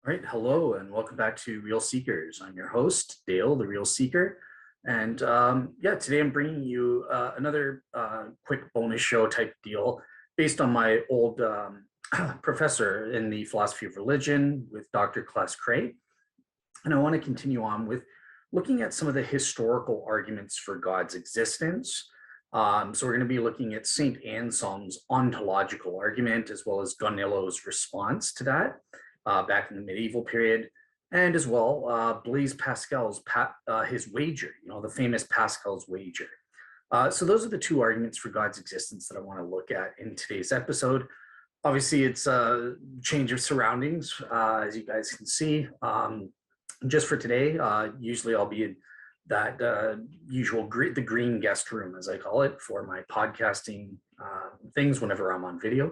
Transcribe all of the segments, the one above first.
All right, hello and welcome back to Real Seekers. I'm your host, Dale, the Real Seeker. And yeah, today I'm bringing you another quick bonus show type deal based on my old professor in the philosophy of religion with Dr. Klaus Cray. And I want to continue on with looking at some of the historical arguments for God's existence. So we're going to be looking at St. Anselm's ontological argument, as well as Gonillo's response to that back in the medieval period, and as well Blaise Pascal's his wager, the famous Pascal's wager. So those are the two arguments for God's existence that I want to look at in today's episode. Obviously, it's a change of surroundings, as you guys can see. Just for today, usually I'll be in that the green guest room, as I call it, for my podcasting things whenever I'm on video.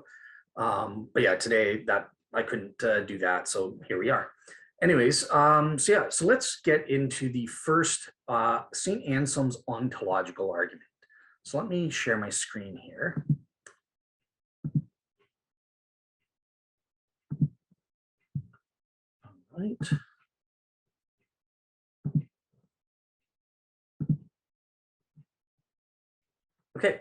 But yeah, today that I couldn't do that, so here we are. Anyways, so let's get into the first St. Anselm's ontological argument. So let me share my screen here. All right. Okay,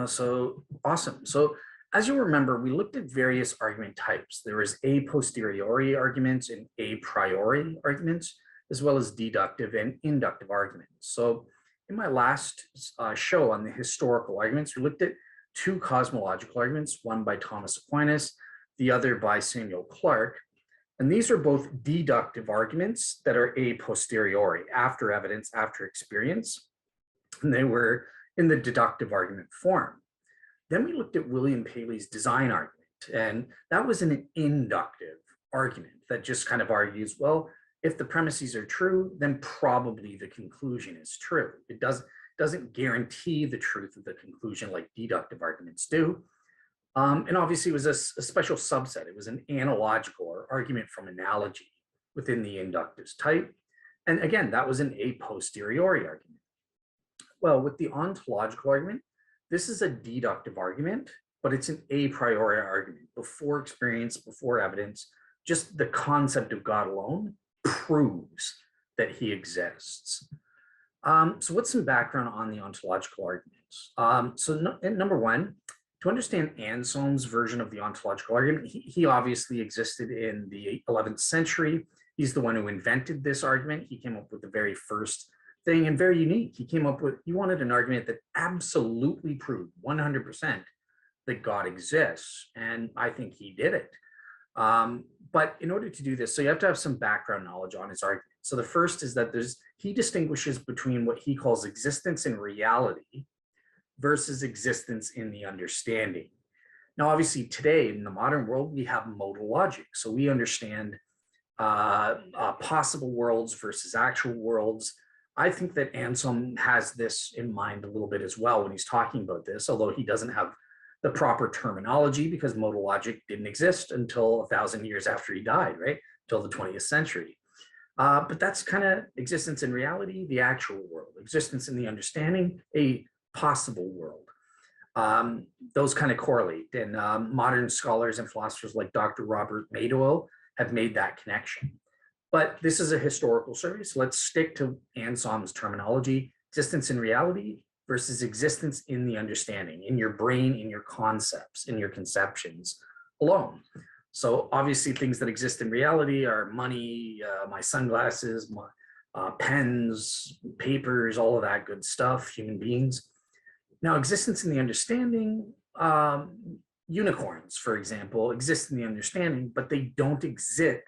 so awesome. So as you remember, we looked at various argument types. There was a posteriori arguments and a priori arguments, as well as deductive and inductive arguments. So in my last show on the historical arguments, we looked at two cosmological arguments, one by Thomas Aquinas, the other by Samuel Clarke. And these are both deductive arguments that are a posteriori, after evidence, after experience. And they were in the deductive argument form. Then we looked at William Paley's design argument, and that was an inductive argument that just kind of argues, well, if the premises are true, then probably the conclusion is true. It doesn't guarantee the truth of the conclusion like deductive arguments do. And obviously it was a special subset. It was an analogical or argument from analogy within the inductive type. And again, that was an a posteriori argument. Well, with the ontological argument, this is a deductive argument, but it's an a priori argument. Before experience, before evidence, just the concept of God alone proves that he exists. So what's some background on the ontological arguments? Number one, to understand Anselm's version of the ontological argument, he obviously existed in the 11th century. He's the one who invented this argument. He came up with the very first thing, and very unique. He wanted an argument that absolutely proved 100% that God exists, and I think he did it. But in order to do this, so you have to have some background knowledge on his argument. So the first is that he distinguishes between what he calls existence in reality versus existence in the understanding. Now, obviously today in the modern world, we have modal logic. So we understand possible worlds versus actual worlds. I think that Anselm has this in mind a little bit as well when he's talking about this, although he doesn't have the proper terminology because modal logic didn't exist until 1,000 years after he died, right? Till the 20th century. But that's kind of existence in reality, the actual world, existence in the understanding, a possible world. Those kind of correlate, and modern scholars and philosophers like Dr. Robert Madoil have made that connection. But this is a historical survey, so let's stick to Anselm's terminology: existence in reality versus existence in the understanding, in your brain, in your concepts, in your conceptions alone. So obviously things that exist in reality are money, my sunglasses, my pens, papers, all of that good stuff, human beings. Now, existence in the understanding, unicorns, for example, exist in the understanding, but they don't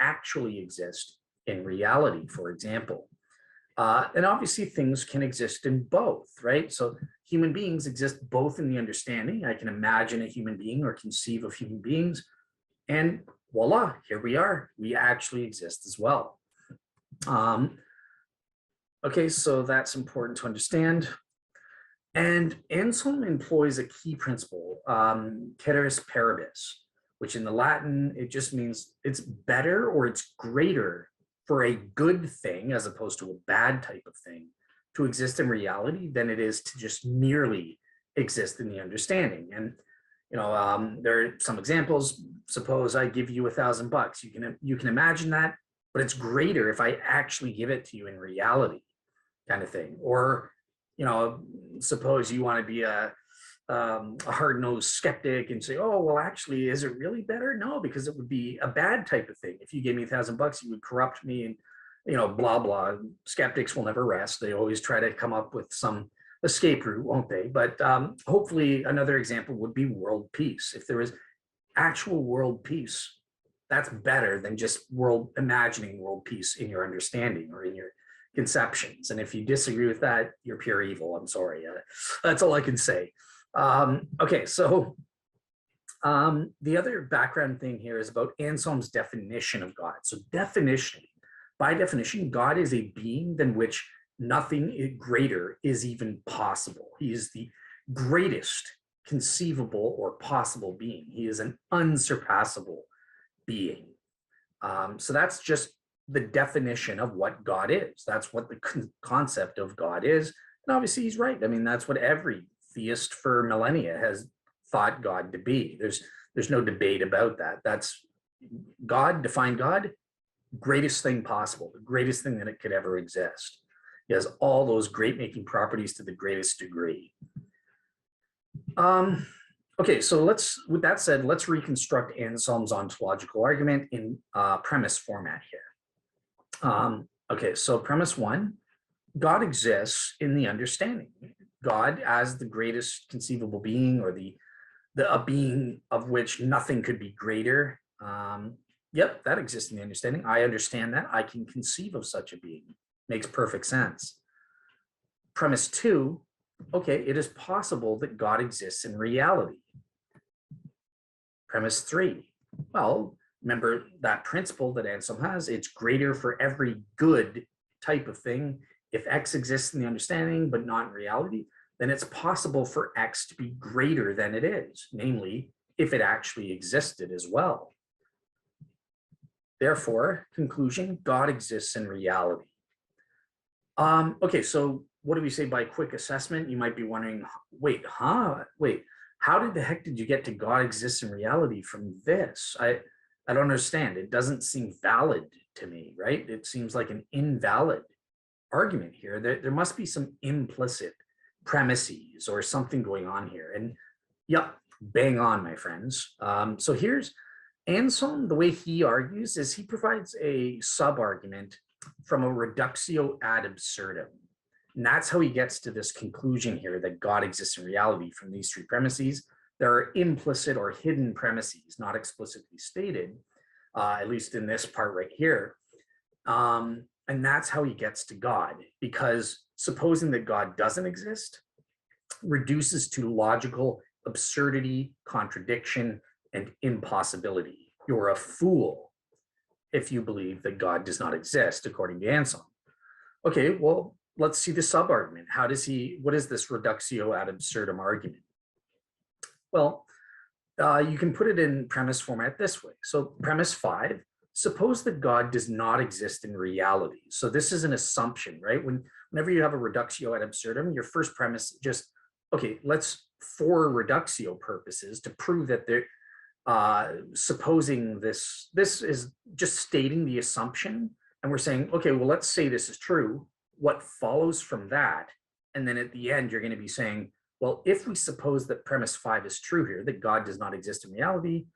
actually exist in reality, for example. And obviously things can exist in both, right? So human beings exist both in the understanding. I can imagine a human being or conceive of human beings, and voila, here we are. We actually exist as well. Okay, so that's important to understand. And Anselm employs a key principle, ceteris paribus, which in the Latin, it just means it's better or it's greater for a good thing, as opposed to a bad type of thing, to exist in reality than it is to just merely exist in the understanding. And There are some examples. Suppose I give you $1,000. You can imagine that, but it's greater if I actually give it to you in reality, kind of thing. Or, suppose you want to be a hard-nosed skeptic and say, oh, well, actually, is it really better? No, because it would be a bad type of thing. If you gave me $1,000, you would corrupt me and, blah, blah. Skeptics will never rest. They always try to come up with some escape route, won't they? But hopefully another example would be world peace. If there is actual world peace, that's better than just imagining world peace in your understanding or in your conceptions. And if you disagree with that, you're pure evil. I'm sorry. That's all I can say. Okay, so the other background thing here is about Anselm's definition of God. So by definition, God is a being than which nothing greater is even possible. He is the greatest conceivable or possible being. He is an unsurpassable being. So that's just the definition of what God is. That's what the concept of God is. And obviously he's right. I mean, that's what every theist for millennia has thought God to be. There's no debate about that. That's God, define God, greatest thing possible, the greatest thing that it could ever exist. He has all those great making properties to the greatest degree. Okay, so with that said, let's reconstruct Anselm's ontological argument in premise format here. Okay, so premise one, God exists in the understanding. God as the greatest conceivable being, or a being of which nothing could be greater. Yep, that exists in the understanding. I understand that. I can conceive of such a being. Makes perfect sense. Premise two, okay, it is possible that God exists in reality. Premise three, well, remember that principle that Anselm has, it's greater for every good type of thing. If X exists in the understanding, but not in reality, then it's possible for X to be greater than it is, namely, if it actually existed as well. Therefore, conclusion, God exists in reality. Okay, so what do we say by quick assessment? You might be wondering, wait, how the heck did you get to God exists in reality from this? I don't understand. It doesn't seem valid to me, right? It seems like an invalid argument here. There must be some implicit premises or something going on here. And yeah, bang on, my friends. So here's Anselm. The way he argues is he provides a sub-argument from a reductio ad absurdum. And that's how he gets to this conclusion here that God exists in reality from these three premises. There are implicit or hidden premises, not explicitly stated, at least in this part right here. And that's how he gets to God, because supposing that God doesn't exist reduces to logical absurdity, contradiction, and impossibility. You're a fool if you believe that God does not exist, according to Anselm. Okay, well, let's see the sub-argument. What is this reductio ad absurdum argument? Well, you can put it in premise format this way. So premise 5, suppose that God does not exist in reality. So this is an assumption, right? Whenever you have a reductio ad absurdum, your first premise just, okay, let's, for reductio purposes, to prove that there, supposing this is just stating the assumption, and we're saying, okay, well, let's say this is true. What follows from that? And then at the end, you're going to be saying, well, if we suppose that premise 5 is true here, that God does not exist in reality,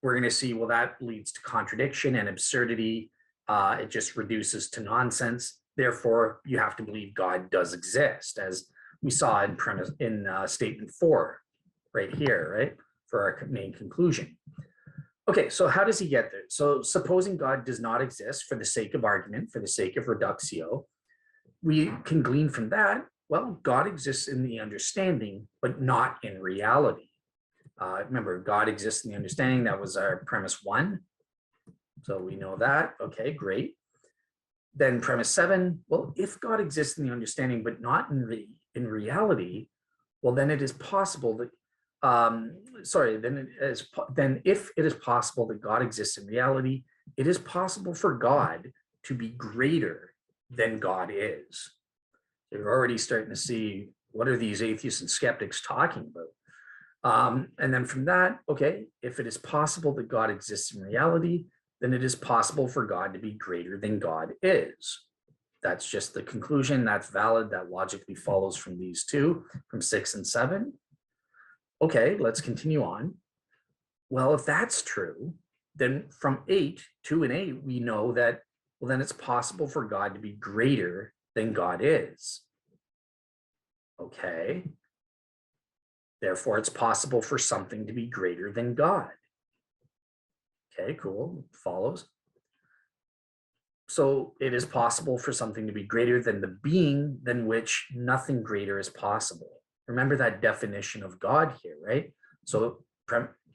we're going to see, well, that leads to contradiction and absurdity. It just reduces to nonsense. Therefore, you have to believe God does exist, as we saw in statement 4 right here, right, for our main conclusion. Okay, so how does he get there? So supposing God does not exist, for the sake of argument, for the sake of reductio, we can glean from that, well, God exists in the understanding, but not in reality. Remember, God exists in the understanding. That was our premise 1. So we know that. Okay, great. Then premise 7, well, if God exists in the understanding, but not in reality, well, then it is possible that, then if it is possible that God exists in reality, it is possible for God to be greater than God is. So you're already starting to see, what are these atheists and skeptics talking about? And then from that, okay, if it is possible that God exists in reality, then it is possible for God to be greater than God is. That's just the conclusion. That's valid. That logically follows from these two, from 6 and 7. Okay, let's continue on. Well, if that's true, then from 8, 2 and 8, we know that, well, then it's possible for God to be greater than God is. Okay. Therefore, it's possible for something to be greater than God. Okay, cool. Follows. So it is possible for something to be greater than the being than which nothing greater is possible. Remember that definition of God here, right? So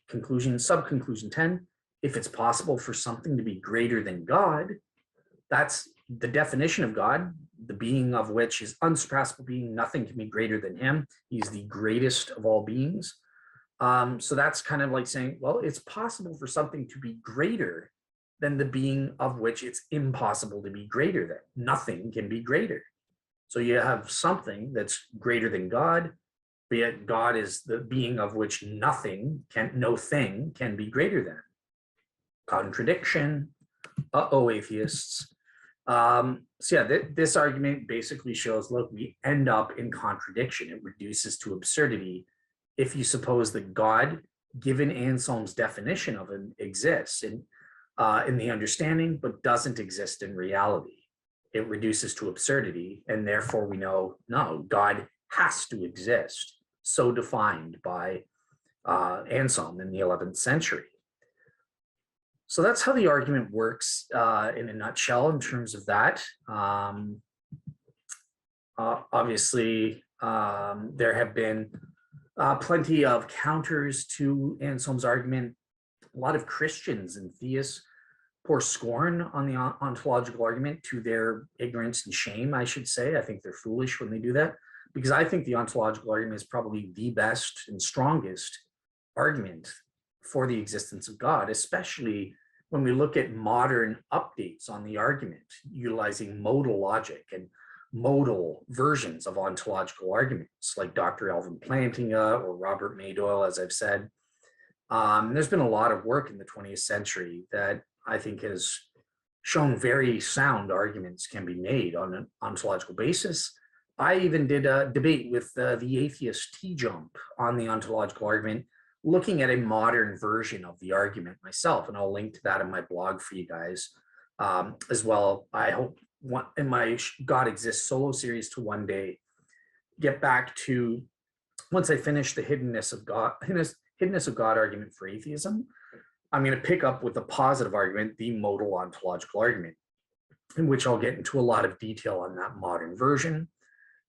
conclusion, subconclusion 10, if it's possible for something to be greater than God, that's the definition of God, the being of which is unsurpassable being, nothing can be greater than him. He's the greatest of all beings. So that's kind of like saying, well, it's possible for something to be greater than the being of which it's impossible to be greater than. Nothing can be greater. So you have something that's greater than God, but yet God is the being of which nothing can, no thing can be greater than. Contradiction. Uh-oh, atheists. So yeah, this argument basically shows, look, we end up in contradiction. It reduces to absurdity if you suppose that God, given Anselm's definition of him, exists in the understanding, but doesn't exist in reality. It reduces to absurdity, and therefore we know, no, God has to exist, so defined by Anselm in the 11th century. So that's how the argument works in a nutshell in terms of that. Obviously, there have been plenty of counters to Anselm's argument. A lot of Christians and theists pour scorn on the ontological argument to their ignorance and shame, I should say. I think they're foolish when they do that, because I think the ontological argument is probably the best and strongest argument for the existence of God, especially when we look at modern updates on the argument, utilizing modal logic and modal versions of ontological arguments, like Dr. Alvin Plantinga or Robert Madoyle, as I've said. There's been a lot of work in the 20th century that I think has shown very sound arguments can be made on an ontological basis. I even did a debate with the atheist T-Jump on the ontological argument, looking at a modern version of the argument myself, and I'll link to that in my blog for you guys as well. I hope in my God Exists solo series to one day get back to, once I finish the hiddenness of God argument for atheism, I'm going to pick up with the positive argument, the modal ontological argument, in which I'll get into a lot of detail on that modern version.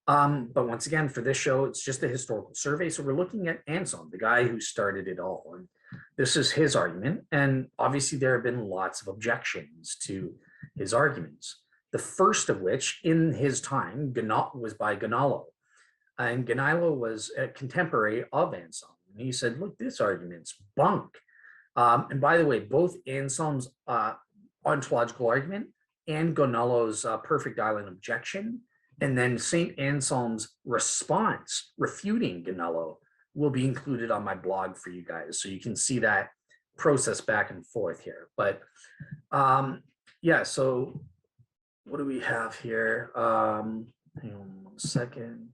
But once again, for this show, it's just a historical survey. So we're looking at Anselm, the guy who started it all. And this is his argument. And obviously, there have been lots of objections to his arguments. The first of which, in his time, was by Gonalo. And Gonalo was a contemporary of Anselm. And he said, look, this argument's bunk. And by the way, both Anselm's ontological argument and Gonalo's perfect island objection, and then St. Anselm's response refuting Gonalo, will be included on my blog for you guys. So you can see that process back and forth here. But yeah, so what do we have here? Hang on 1 second.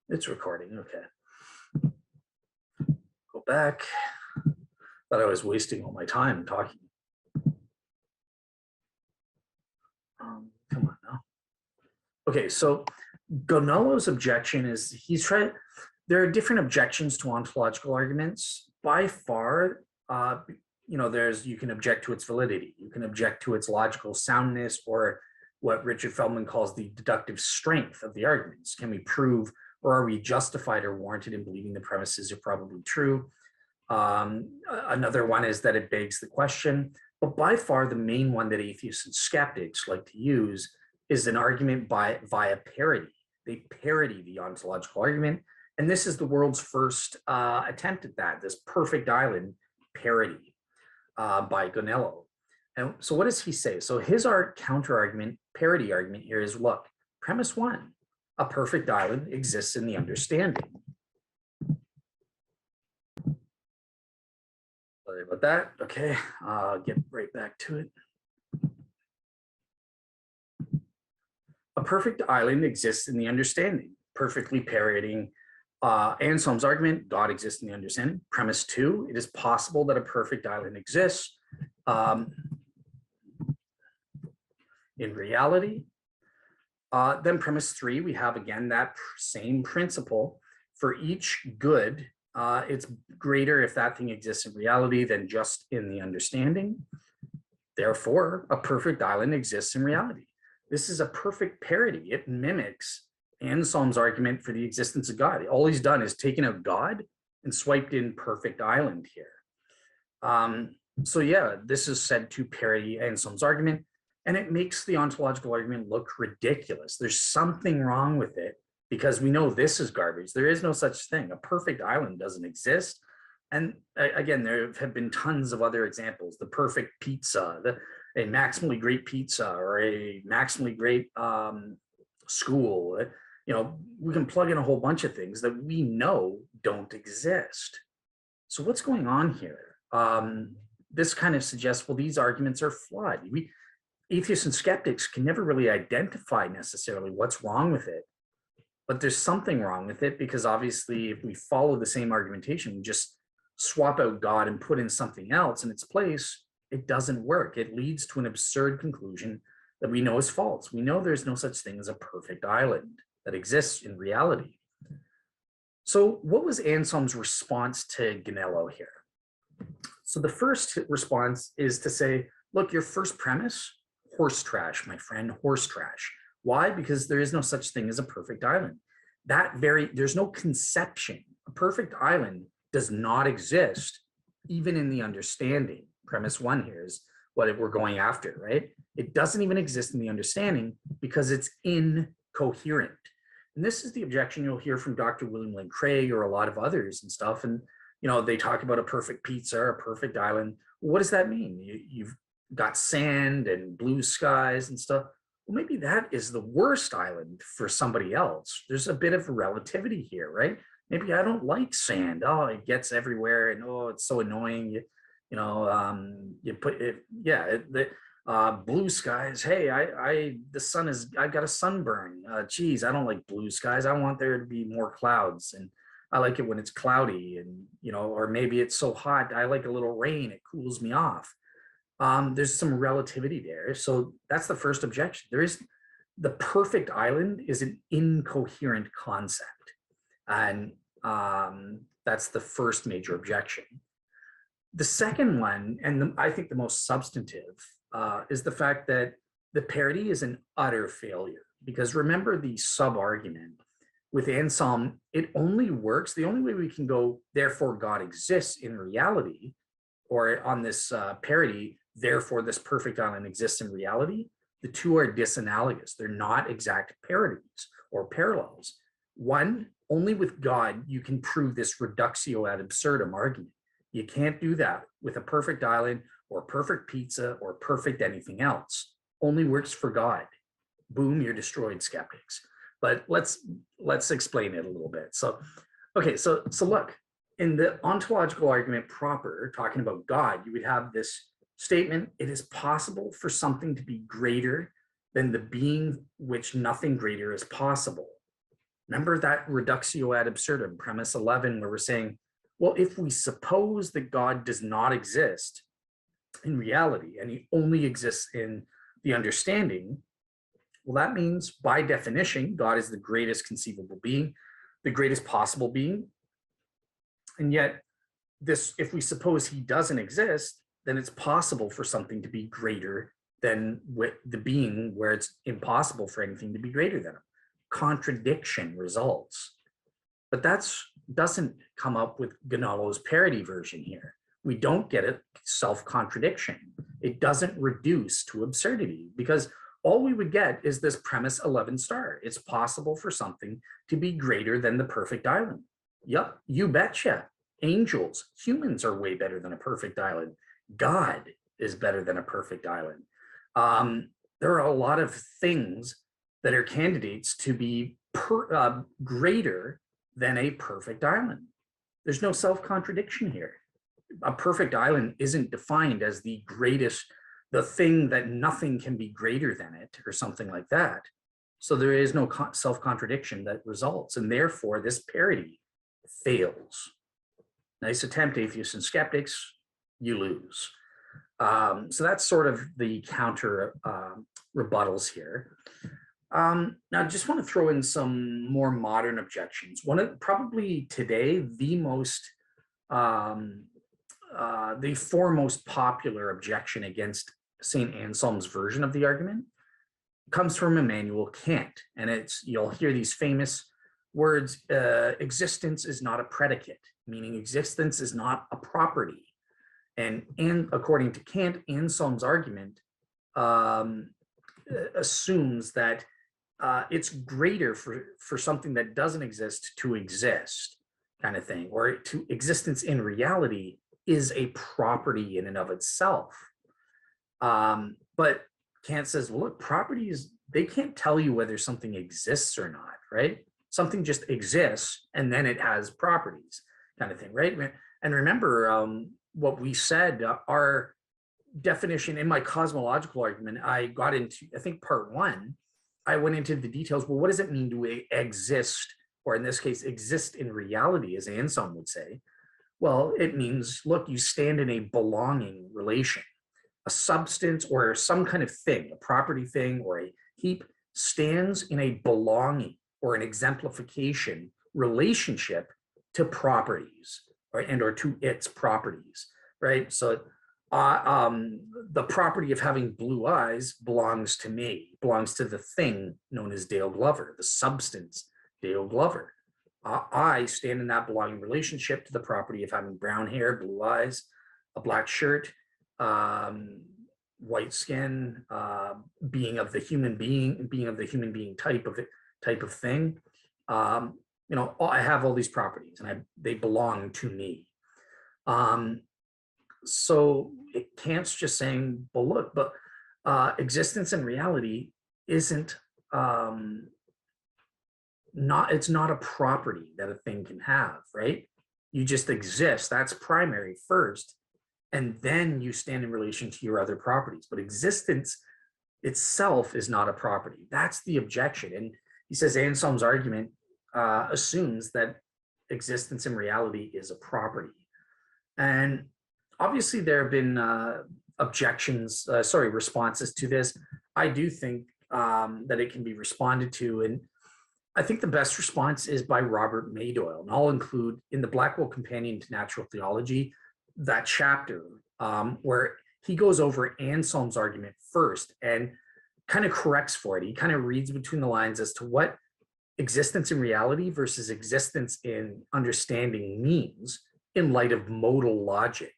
It's recording, okay. Go back. Thought I was wasting all my time talking. Come on now. Okay, so Gonalo's objection is there are different objections to ontological arguments. By far, you can object to its validity. You can object to its logical soundness, or what Richard Feldman calls the deductive strength of the arguments. Can we prove, or are we justified or warranted in believing the premises are probably true? Another one is that it begs the question, but by far the main one that atheists and skeptics like to use is an argument via parody. They parody the ontological argument, and this is the world's first attempt at that, this perfect island parody by Gonalo. And so what does he say? So his counter argument, parody argument here is, look, Premise one, a perfect island exists in the understanding. Sorry about that. Okay, I'll get right back to it. A perfect island exists in the understanding, perfectly parodying Anselm's argument, God exists in the understanding. Premise two, it is possible that a perfect island exists in reality. Then premise three, we have again that same principle. For each good, it's greater if that thing exists in reality than just in the understanding. Therefore, a perfect island exists in reality. This is a perfect parody. It mimics Anselm's argument for the existence of God. All he's done is taken out God and swiped in perfect island here. So yeah, this is said to parody Anselm's argument, and it makes the ontological argument look ridiculous. There's something wrong with it because we know this is garbage. There is no such thing. A perfect island doesn't exist. And again, there have been tons of other examples. The perfect pizza, a maximally great pizza, or a maximally great school. You know, we can plug in a whole bunch of things that we know don't exist. So what's going on here? This kind of suggests, well, these arguments are flawed. Atheists and skeptics can never really identify necessarily what's wrong with it, but there's something wrong with it because obviously if we follow the same argumentation, we just swap out God and put in something else in its place, it doesn't work. It leads to an absurd conclusion that we know is false. We know there's no such thing as a perfect island that exists in reality. So what was Anselm's response to Ganello here? So the first response is to say, look, your first premise, horse trash, my friend, horse trash. Why? Because there is no such thing as a perfect island. There's no conception. A perfect island does not exist, even in the understanding. Premise one here is what we're going after, right? It doesn't even exist in the understanding because it's incoherent. And this is the objection you'll hear from Dr. William Lane Craig or a lot of others and stuff. And, you know, they talk about a perfect pizza or a perfect island. What does that mean? You've got sand and blue skies and stuff. Well, maybe that is the worst island for somebody else. There's a bit of relativity here, right? Maybe I don't like sand. Oh, it gets everywhere, and oh, it's so annoying. You put it, yeah. Blue skies. Hey, I got a sunburn. Geez, I don't like blue skies. I want there to be more clouds, and I like it when it's cloudy, and or maybe it's so hot. I like a little rain. It cools me off. There's some relativity there. So that's the first objection. The perfect island is an incoherent concept. And that's the first major objection. The second one, and I think the most substantive, is the fact that the parody is an utter failure. Because remember the sub-argument with Anselm, it only works, the only way we can go, therefore God exists in reality, or on this parody, therefore this perfect island exists in reality, the two are disanalogous. They're not exact parodies or parallels. One, only with God, you can prove this reductio ad absurdum argument. You can't do that with a perfect island or perfect pizza or perfect anything else. Only works for God. Boom, you're destroyed, skeptics. But let's explain it a little bit. So, okay, so look, in the ontological argument proper, talking about God, you would have this statement: it is possible for something to be greater than the being which nothing greater is possible. Remember that reductio ad absurdum, premise 11, where we're saying, well, if we suppose that God does not exist in reality and he only exists in the understanding, well, that means by definition, God is the greatest conceivable being, the greatest possible being. And yet, if we suppose he doesn't exist, then it's possible for something to be greater than the being where it's impossible for anything to be greater than him. Contradiction results. But that doesn't come up with Ganello's parody version here. We don't get a self-contradiction. It doesn't reduce to absurdity because all we would get is this premise 11 star. It's possible for something to be greater than the perfect island. Yep, you betcha. Angels, humans are way better than a perfect island. God is better than a perfect island. There are a lot of things that are candidates to be greater than a perfect island. There's no self-contradiction here. A perfect island isn't defined as the greatest, the thing that nothing can be greater than it, or something like that. So there is no self-contradiction that results, and therefore this parity fails. Nice attempt, atheists and skeptics, you lose. So that's sort of the counter rebuttals here. Now, I just want to throw in some more modern objections. One of probably today the foremost popular objection against St. Anselm's version of the argument comes from Immanuel Kant, and you'll hear these famous words: existence is not a predicate, meaning existence is not a property. And according to Kant, Anselm's argument assumes that it's greater for something that doesn't exist to exist, kind of thing, or to existence in reality is a property in and of itself. But Kant says, well, look, properties, they can't tell you whether something exists or not, right? Something just exists and then it has properties, kind of thing, right? And remember what we said, our definition in my cosmological argument, I got into, I think part 1, I went into the details. Well, what does it mean to exist, or in this case, exist in reality, as Anselm would say? Well, it means, look, you stand in a belonging relation. A substance or some kind of thing, a property thing or a heap, stands in a belonging or an exemplification relationship to properties, right, and or to its properties, right? So the property of having blue eyes belongs to me, belongs to the thing known as Dale Glover, the substance Dale Glover. I stand in that belonging relationship to the property of having brown hair, blue eyes, a black shirt, white skin, being of the human being type of thing. You know, I have all these properties and they belong to me. So Kant's just saying, well, look, but existence and reality isn't it's not a property that a thing can have, right? You just exist. That's primary first. And then you stand in relation to your other properties. But existence itself is not a property. That's the objection. And he says Anselm's argument assumes that existence in reality is a property. And obviously there have been responses to this. I do think that it can be responded to. And I think the best response is by Robert Madoyle. And I'll include in the Blackwell Companion to Natural Theology, that chapter where he goes over Anselm's argument first and kind of corrects for it. He kind of reads between the lines as to what existence in reality versus existence in understanding means in light of modal logic.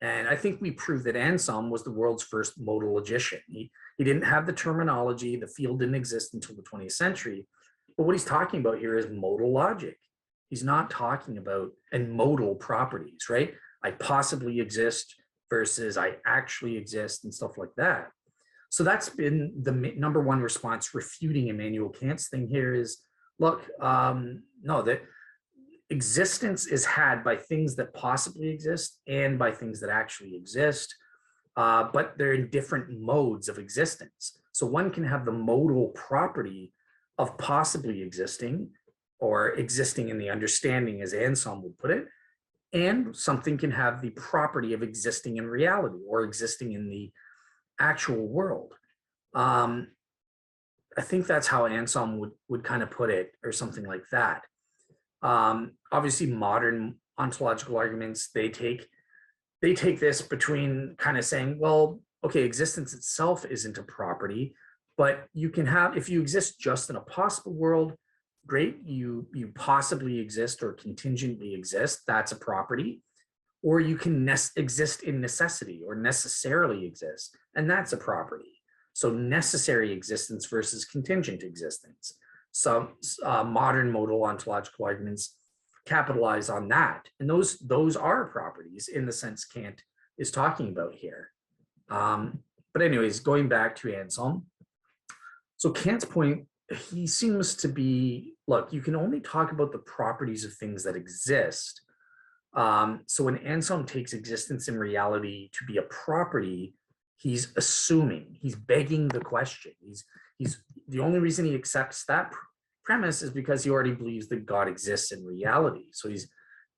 And I think we proved that Anselm was the world's first modal logician. He didn't have the terminology, the field didn't exist until the 20th century. But what he's talking about here is modal logic. He's not talking about and modal properties, right? I possibly exist versus I actually exist and stuff like that. So that's been the number one response refuting Immanuel Kant's thing here is, look, no, that existence is had by things that possibly exist and by things that actually exist, but they're in different modes of existence. So one can have the modal property of possibly existing or existing in the understanding, as Anselm would put it, and something can have the property of existing in reality or existing in the actual world. I think that's how Anselm would kind of put it, or something like that. Obviously, modern ontological arguments, they take this between kind of saying, well, okay, existence itself isn't a property, but you can have, if you exist just in a possible world, great, you possibly exist or contingently exist, that's a property. Or you can exist in necessity or necessarily exist, and that's a property. So necessary existence versus contingent existence. Some modern modal ontological arguments capitalize on that. And those are properties in the sense Kant is talking about here. But anyways, going back to Anselm. So Kant's point he seems to be, look, you can only talk about the properties of things that exist. So when Anselm takes existence in reality to be a property, he's assuming, he's begging the question. He's the only reason he accepts that premise is because he already believes that God exists in reality. So he's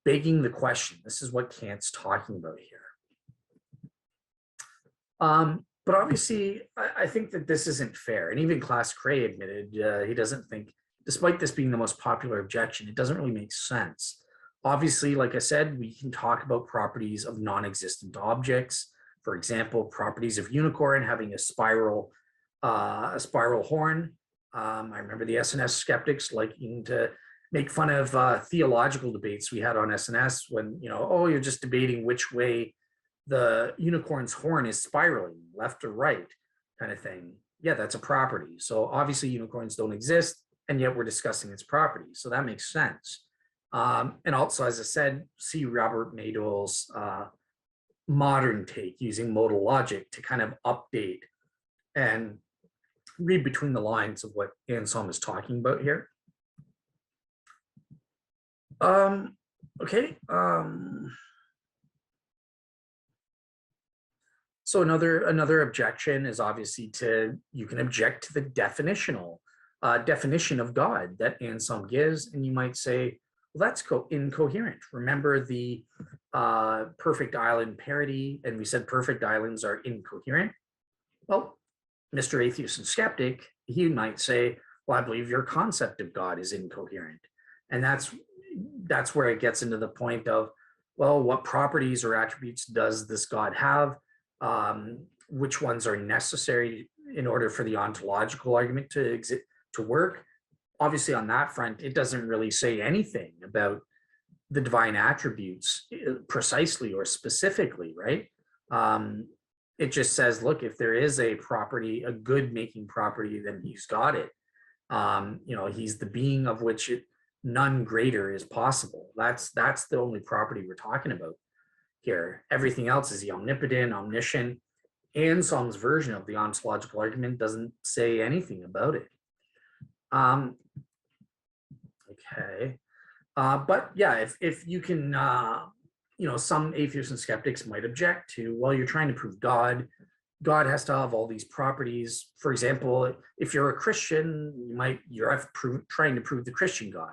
begging the question. This is what Kant's talking about here. But obviously, I think that this isn't fair. And even Klaas Cray admitted he doesn't think, despite this being the most popular objection, it doesn't really make sense. Obviously, like I said, we can talk about properties of non-existent objects. For example, properties of unicorn having a spiral horn. I remember the SNS skeptics liking to make fun of theological debates we had on SNS when, oh, you're just debating which way the unicorn's horn is spiraling, left or right, kind of thing. Yeah, that's a property. So obviously unicorns don't exist, and yet we're discussing its properties. So that makes sense. And also, as I said, see Robert Madole's modern take using modal logic to kind of update and read between the lines of what Anselm is talking about here. Okay. So another objection is obviously you can object to the definition of God that Anselm gives, and you might say, well, that's incoherent. Remember the perfect island parody, and we said perfect islands are incoherent. Well, Mr. Atheist and Skeptic, he might say, well, I believe your concept of God is incoherent. And that's where it gets into the point of, well, what properties or attributes does this God have? Which ones are necessary in order for the ontological argument to work? Obviously, on that front, it doesn't really say anything about the divine attributes precisely or specifically, right? It just says, look, if there is a property, a good making property, then he's got it. He's the being of which none greater is possible. That's the only property we're talking about here. Everything else is the omnipotent, omniscient. Anselm's version of the ontological argument doesn't say anything about it. Okay. But yeah, if you can, some atheists and skeptics might object to, well, you're trying to prove God. God has to have all these properties. For example, if you're a Christian, you're trying to prove the Christian God.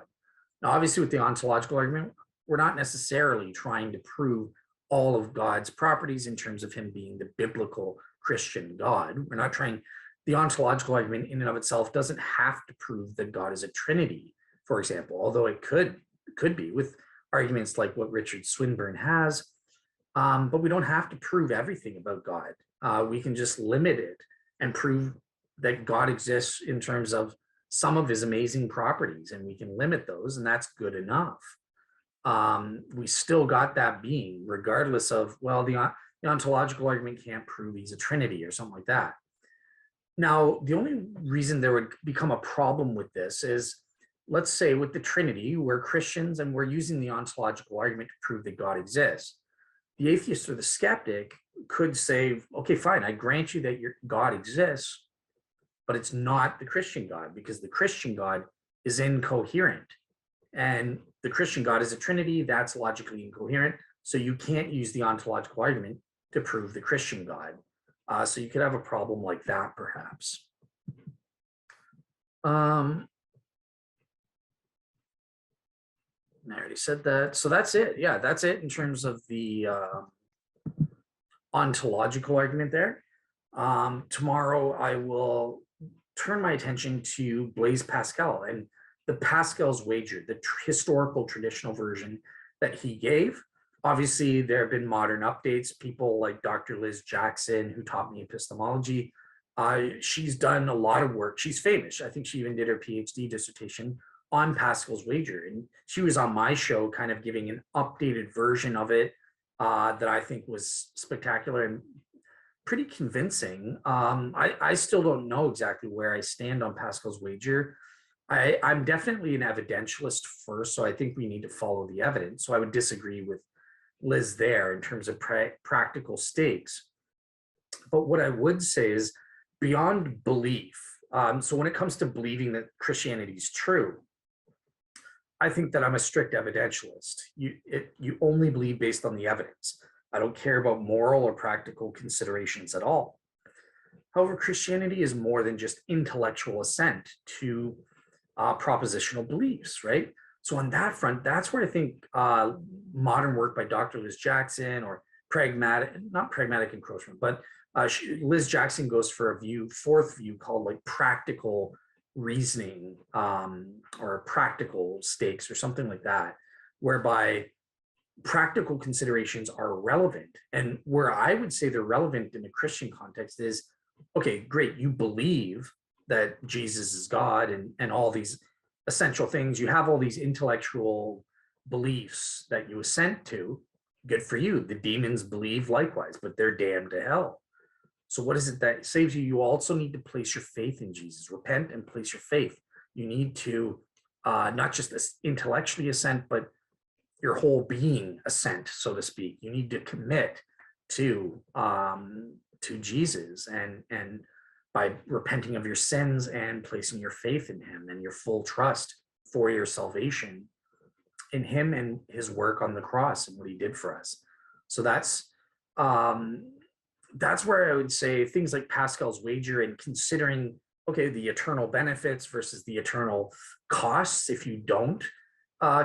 Now, obviously, with the ontological argument, we're not necessarily trying to prove all of God's properties in terms of him being the biblical Christian God. We're not trying, the ontological argument in and of itself doesn't have to prove that God is a Trinity, for example, although it could be with arguments like what Richard Swinburne has. But we don't have to prove everything about God. We can just limit it and prove that God exists in terms of some of his amazing properties, and we can limit those, and that's good enough. We still got that being, regardless of, well, the ontological argument can't prove he's a Trinity or something like that. Now, the only reason there would become a problem with this is, let's say with the Trinity, we're Christians and we're using the ontological argument to prove that God exists. The atheist or the skeptic could say, okay, fine, I grant you that your God exists, but it's not the Christian God, because the Christian God is incoherent. And the Christian God is a Trinity, that's logically incoherent. So you can't use the ontological argument to prove the Christian God. So you could have a problem like that, perhaps. I already said that. So that's it. Yeah, that's it in terms of the ontological argument there. Tomorrow I will turn my attention to Blaise Pascal and the Pascal's wager, the historical traditional version that he gave. Obviously, there have been modern updates. People like Dr. Liz Jackson, who taught me epistemology, she's done a lot of work. She's famous. I think she even did her PhD dissertation on Pascal's wager. And she was on my show kind of giving an updated version of it that I think was spectacular and pretty convincing. I still don't know exactly where I stand on Pascal's wager. I'm definitely an evidentialist first, so I think we need to follow the evidence. So I would disagree with Liz there in terms of practical stakes. But what I would say is, beyond belief, So when it comes to believing that Christianity is true, I think that I'm a strict evidentialist. You only believe based on the evidence. I don't care about moral or practical considerations at all. However, Christianity is more than just intellectual assent to propositional beliefs, right? So on that front, that's where I think modern work by Dr. Liz Jackson or not pragmatic encroachment, but Liz Jackson goes for a fourth view called like practical reasoning or practical stakes or something like that, whereby practical considerations are relevant. And where I would say they're relevant in a Christian context is, okay, great, you believe that Jesus is God and all these essential things. You have all these intellectual beliefs that you assent to. Good for you. The demons believe likewise, but they're damned to hell. So what is it that saves you? You also need to place your faith in Jesus. Repent and place your faith. You need to not just intellectually assent, but your whole being assent, so to speak. You need to commit to Jesus and by repenting of your sins and placing your faith in him and your full trust for your salvation in him and his work on the cross and what he did for us. So that's where I would say things like Pascal's wager and considering, okay, the eternal benefits versus the eternal costs if you don't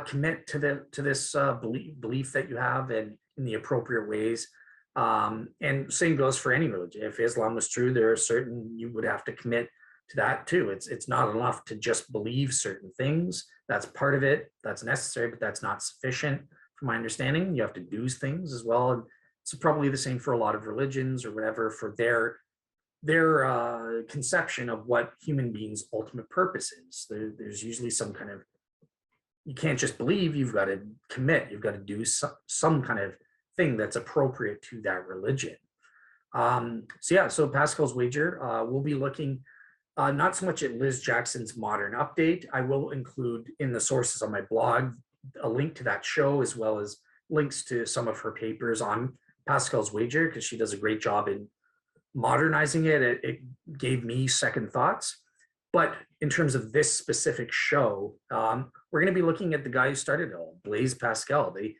commit to this belief that you have and in the appropriate ways. And same goes for any religion. If Islam was true, there are certain you would have to commit to that too. It's not enough to just believe certain things. That's part of it. That's necessary, but that's not sufficient from my understanding. You have to do things as well. And it's probably the same for a lot of religions or whatever for their conception of what human beings' ultimate purpose is. There's usually some kind of, you can't just believe, you've got to commit, you've got to do some kind of thing that's appropriate to that religion. So Pascal's wager, we'll be looking not so much at Liz Jackson's modern update. I will include in the sources on my blog a link to that show as well as links to some of her papers on Pascal's wager because she does a great job in modernizing it. It gave me second thoughts. But in terms of this specific show, we're going to be looking at the guy who started it all, Blaise Pascal. They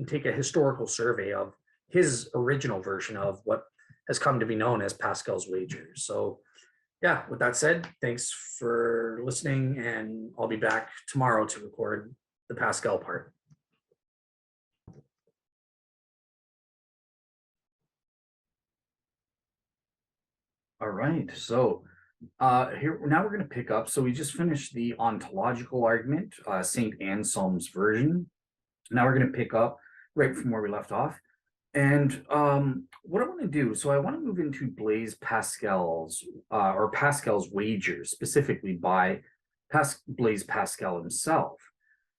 take a historical survey of his original version of what has come to be known as Pascal's wager. So yeah, with that said, thanks for listening, and I'll be back tomorrow to record the Pascal part. All right, so here now we're going to pick up. So we just finished the ontological argument, Saint Anselm's version. Now we're going to pick up right from where we left off. And what I want to do, so I want to move into Blaise Pascal's or Pascal's wager, specifically by Blaise Pascal himself.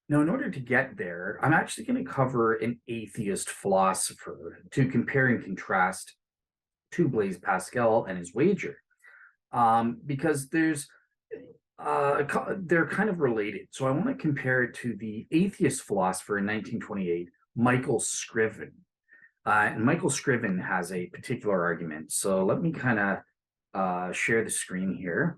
Now, in order to get there, I'm actually going to cover an atheist philosopher to compare and contrast to Blaise Pascal and his wager, because they're kind of related. So I want to compare it to the atheist philosopher in 1928, Michael Scriven. And Michael Scriven has a particular argument. So let me kind of share the screen here.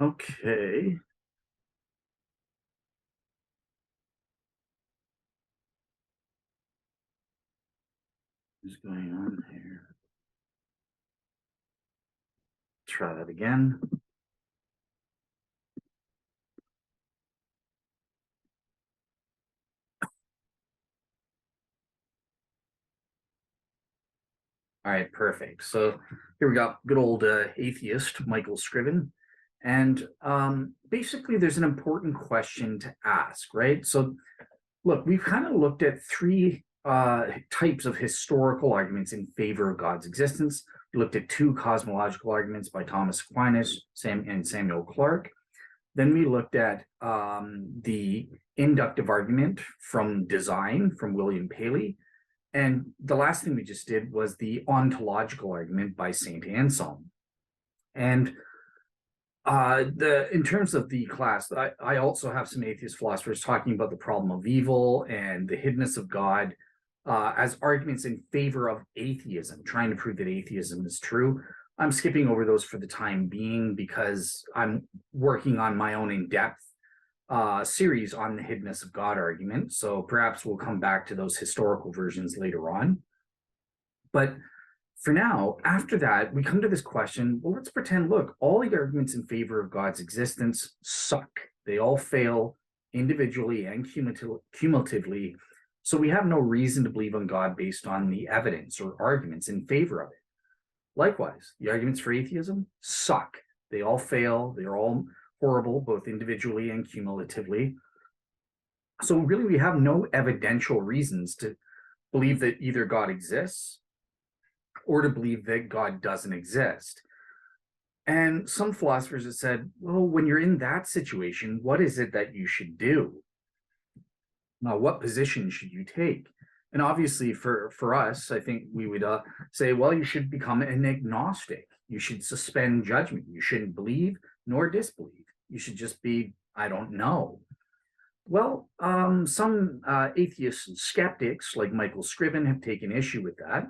Okay. What's going on here? Try that again. All right, perfect. So here we got good old atheist Michael Scriven. And basically, there's an important question to ask, right? So look, we've kind of looked at three types of historical arguments in favor of God's existence. We looked at two cosmological arguments by Thomas Aquinas and Samuel Clarke. Then we looked at the inductive argument from design from William Paley. And the last thing we just did was the ontological argument by Saint Anselm. And In terms of the class, I also have some atheist philosophers talking about the problem of evil and the hiddenness of God as arguments in favor of atheism, trying to prove that atheism is true. I'm skipping over those for the time being because I'm working on my own in-depth series on the hiddenness of God argument. So perhaps we'll come back to those historical versions later on. But for now, after that, we come to this question, well, let's pretend, look, all the arguments in favor of God's existence suck. They all fail individually and cumulatively. So we have no reason to believe in God based on the evidence or arguments in favor of it. Likewise, the arguments for atheism suck. They all fail. They're all horrible, both individually and cumulatively. So really, we have no evidential reasons to believe that either God exists or to believe that God doesn't exist. And some philosophers have said, well, when you're in that situation, what is it that you should do? Now, what position should you take? And obviously for us, I think we would say, well, you should become an agnostic. You should suspend judgment. You shouldn't believe nor disbelieve. You should just be, I don't know. Well, some atheists and skeptics like Michael Scriven have taken issue with that.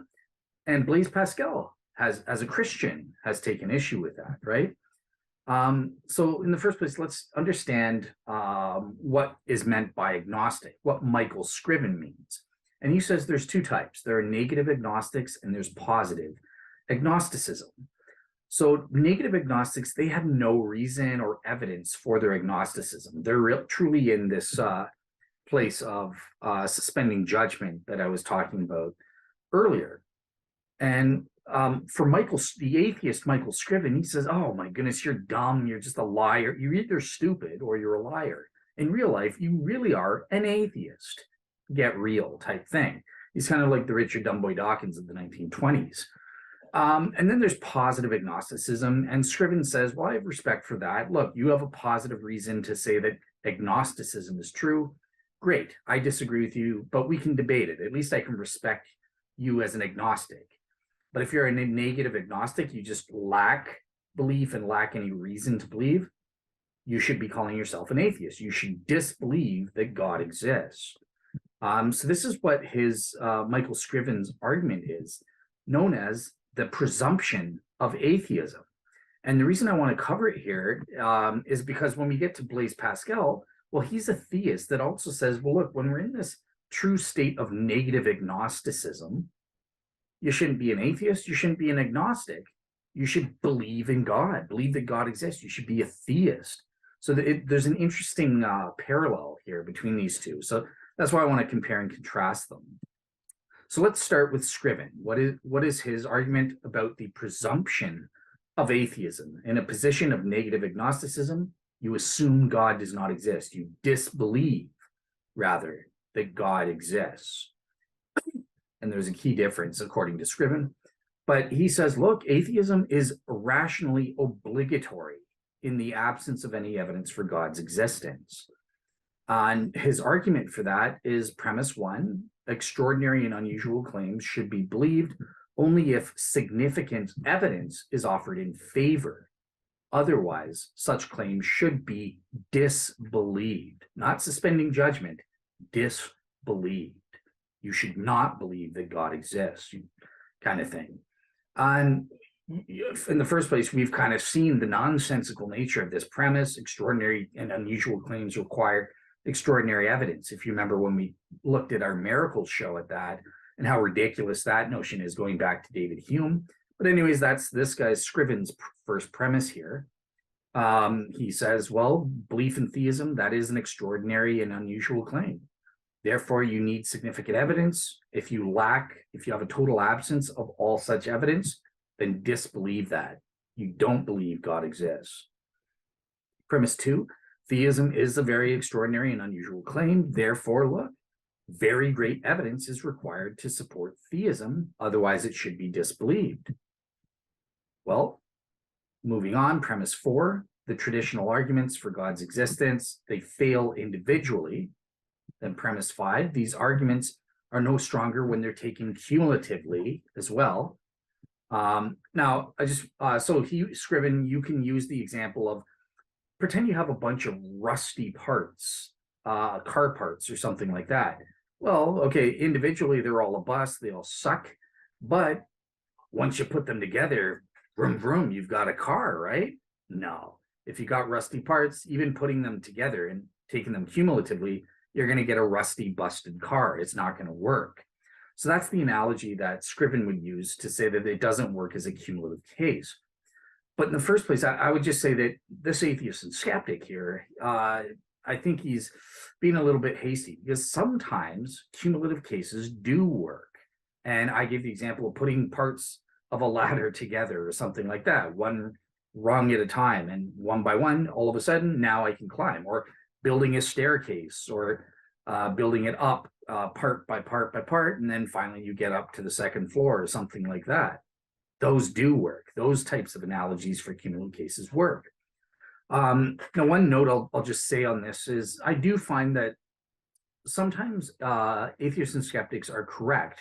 And Blaise Pascal as a Christian, has taken issue with that, right? So in the first place, let's understand what is meant by agnostic, what Michael Scriven means. And he says there's two types. There are negative agnostics and there's positive agnosticism. So negative agnostics, they have no reason or evidence for their agnosticism. They're truly in this place of suspending judgment that I was talking about earlier. And for the atheist Michael Scriven, he says, oh my goodness, you're dumb, you're just a liar. You're either stupid or you're a liar. In real life, you really are an atheist. Get real type thing. He's kind of like the Richard Dumboy Dawkins of the 1920s. And then there's positive agnosticism, and Scriven says, well, I have respect for that. Look, you have a positive reason to say that agnosticism is true. Great, I disagree with you, but we can debate it. At least I can respect you as an agnostic. But if you're a negative agnostic, you just lack belief and lack any reason to believe, you should be calling yourself an atheist. You should disbelieve that God exists. So this is what his Michael Scriven's argument is, known as the presumption of atheism. And the reason I want to cover it here is because when we get to Blaise Pascal, well, he's a theist that also says, well, look, when we're in this true state of negative agnosticism, you shouldn't be an atheist, you shouldn't be an agnostic. You should believe in God, believe that God exists. You should be a theist. So there's an interesting parallel here between these two. So that's why I want to compare and contrast them. So let's start with Scriven. What is his argument about the presumption of atheism? In a position of negative agnosticism, you assume God does not exist. You disbelieve, rather, that God exists. And there's a key difference, according to Scriven. But he says, look, atheism is rationally obligatory in the absence of any evidence for God's existence. And his argument for that is premise one: extraordinary and unusual claims should be believed only if significant evidence is offered in favor. Otherwise, such claims should be disbelieved, not suspending judgment, disbelieved. You should not believe that God exists, kind of thing. And in the first place, we've kind of seen the nonsensical nature of this premise. Extraordinary and unusual claims require extraordinary evidence. If you remember when we looked at our miracles show at that and how ridiculous that notion is, going back to David Hume. But anyways, that's this guy's Scriven's first premise here. He says, well, belief in theism, that is an extraordinary and unusual claim. Therefore, you need significant evidence. If you have a total absence of all such evidence, then disbelieve that. You don't believe God exists. Premise two: theism is a very extraordinary and unusual claim. Therefore, look, very great evidence is required to support theism. Otherwise, it should be disbelieved. Well, moving on, premise four: the traditional arguments for God's existence, they fail individually. Then premise five: these arguments are no stronger when they're taken cumulatively as well. Now, Scriven, you can use the example of pretend you have a bunch of rusty parts, car parts or something like that. Well, okay, individually, they're all a bust, they all suck. But once you put them together, vroom, vroom, you've got a car, right? No. If you got rusty parts, even putting them together and taking them cumulatively, you're going to get a rusty, busted car. It's not going to work. So that's the analogy that Scriven would use to say that it doesn't work as a cumulative case. But in the first place, I would just say that this atheist and skeptic here, I think he's being a little bit hasty because sometimes cumulative cases do work. And I gave the example of putting parts of a ladder together or something like that, one rung at a time, and one by one, all of a sudden, now I can climb, or building a staircase, or building it up part by part by part, and then finally you get up to the second floor or something like that. Those do work. Those types of analogies for cumulative cases work. Now, one note I'll just say on this is I do find that sometimes atheists and skeptics are correct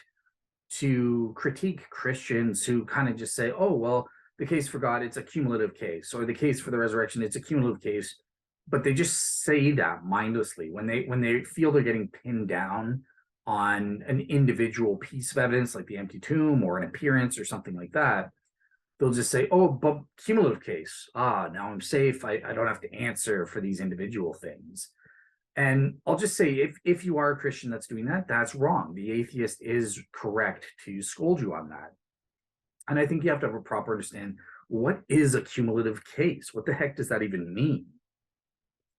to critique Christians who kind of just say, oh, well, the case for God, it's a cumulative case, or the case for the resurrection, it's a cumulative case. But they just say that mindlessly when they feel they're getting pinned down on an individual piece of evidence, like the empty tomb or an appearance or something like that. They'll just say, oh, but cumulative case. Now I'm safe. I don't have to answer for these individual things. And I'll just say, if you are a Christian that's doing that, that's wrong. The atheist is correct to scold you on that. And I think you have to have a proper understand, what is a cumulative case? What the heck does that even mean?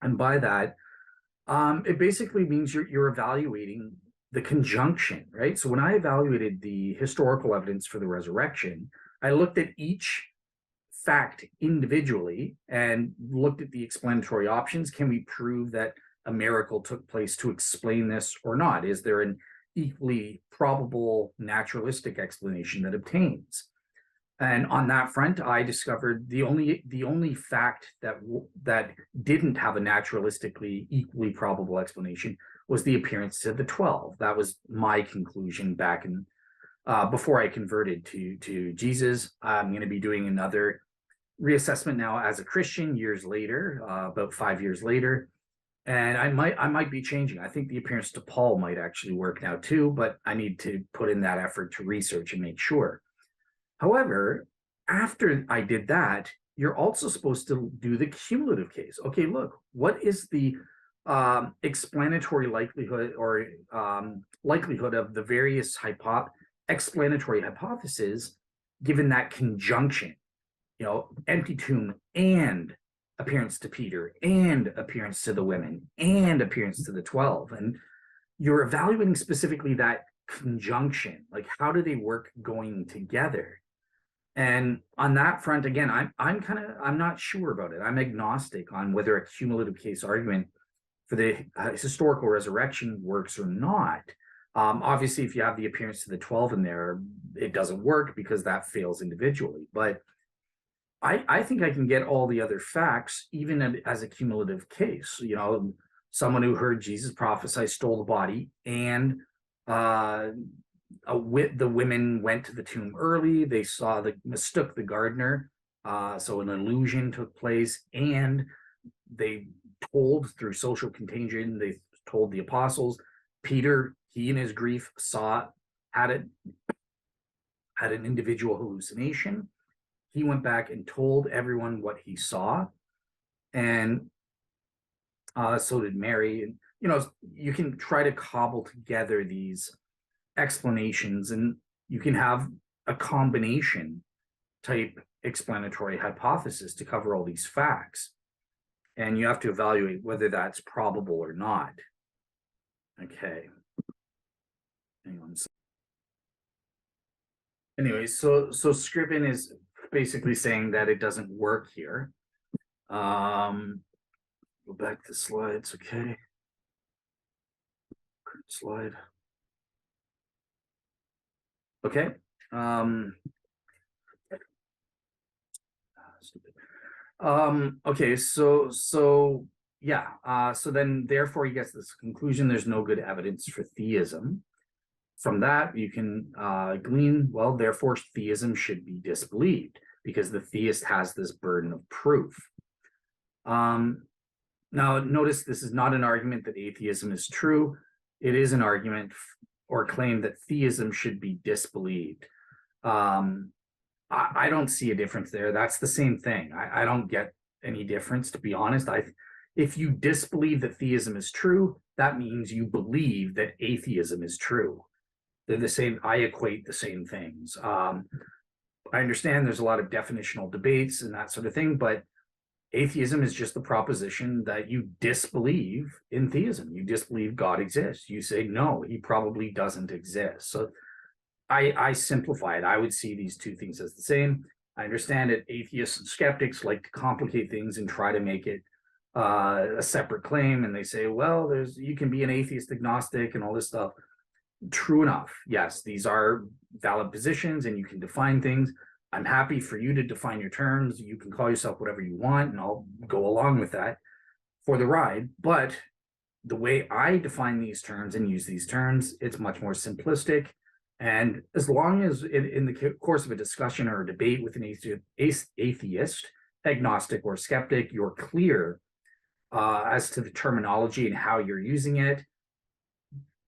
And by that, it basically means you're evaluating the conjunction, right? So when I evaluated the historical evidence for the resurrection, I looked at each fact individually and looked at the explanatory options. Can we prove that a miracle took place to explain this or not? Is there an equally probable naturalistic explanation that obtains? And on that front, I discovered the only fact that didn't have a naturalistically equally probable explanation was the appearance of the 12. That was my conclusion back in before I converted to Jesus. I'm going to be doing another reassessment now as a Christian years later, about 5 years later. And I might be changing. I think the appearance to Paul might actually work now too, but I need to put in that effort to research and make sure. However, after I did that, you're also supposed to do the cumulative case. Okay, look, what is the explanatory likelihood or likelihood of the various explanatory hypotheses given that conjunction? You know, empty tomb and appearance to Peter and appearance to the women and appearance to the 12. And you're evaluating specifically that conjunction, like how do they work going together? And on that front, again, I'm not sure about it. I'm agnostic on whether a cumulative case argument for the historical resurrection works or not. Obviously, if you have the appearance to the 12 in there, it doesn't work because that fails individually. But I think I can get all the other facts, even as a cumulative case. You know, someone who heard Jesus prophesy stole the body, and the women went to the tomb early. They mistook the gardener, so an illusion took place, and they told through social contagion. They told the apostles. Peter, he in his grief had an individual hallucination. He went back and told everyone what he saw, and so did Mary. And you know, you can try to cobble together these explanations, and you can have a combination type explanatory hypothesis to cover all these facts, and you have to evaluate whether that's probable or not. Okay. Hang on. Anyway, so Scriven is basically saying that it doesn't work here. Go back to the slides, okay. Current slide. Okay. Okay, so yeah, so then therefore he gets this conclusion: there's no good evidence for theism. From that, you can glean, well, therefore, theism should be disbelieved because the theist has this burden of proof. Now, notice this is not an argument that atheism is true. It is an argument or claim that theism should be disbelieved. I don't see a difference there. That's the same thing. I don't get any difference, to be honest. If you disbelieve that theism is true, that means you believe that atheism is true. They're the same. I equate the same things. I understand there's a lot of definitional debates and that sort of thing, but atheism is just the proposition that you disbelieve in theism. You disbelieve God exists. You say, no, he probably doesn't exist. So I simplify it. I would see these two things as the same. I understand that atheists and skeptics like to complicate things and try to make it a separate claim. And they say, well, you can be an atheist agnostic and all this stuff. True enough. Yes, these are valid positions and you can define things. I'm happy for you to define your terms. You can call yourself whatever you want, and I'll go along with that for the ride. But the way I define these terms and use these terms, it's much more simplistic. And as long as in the course of a discussion or a debate with an atheist, agnostic, or skeptic, you're clear as to the terminology and how you're using it,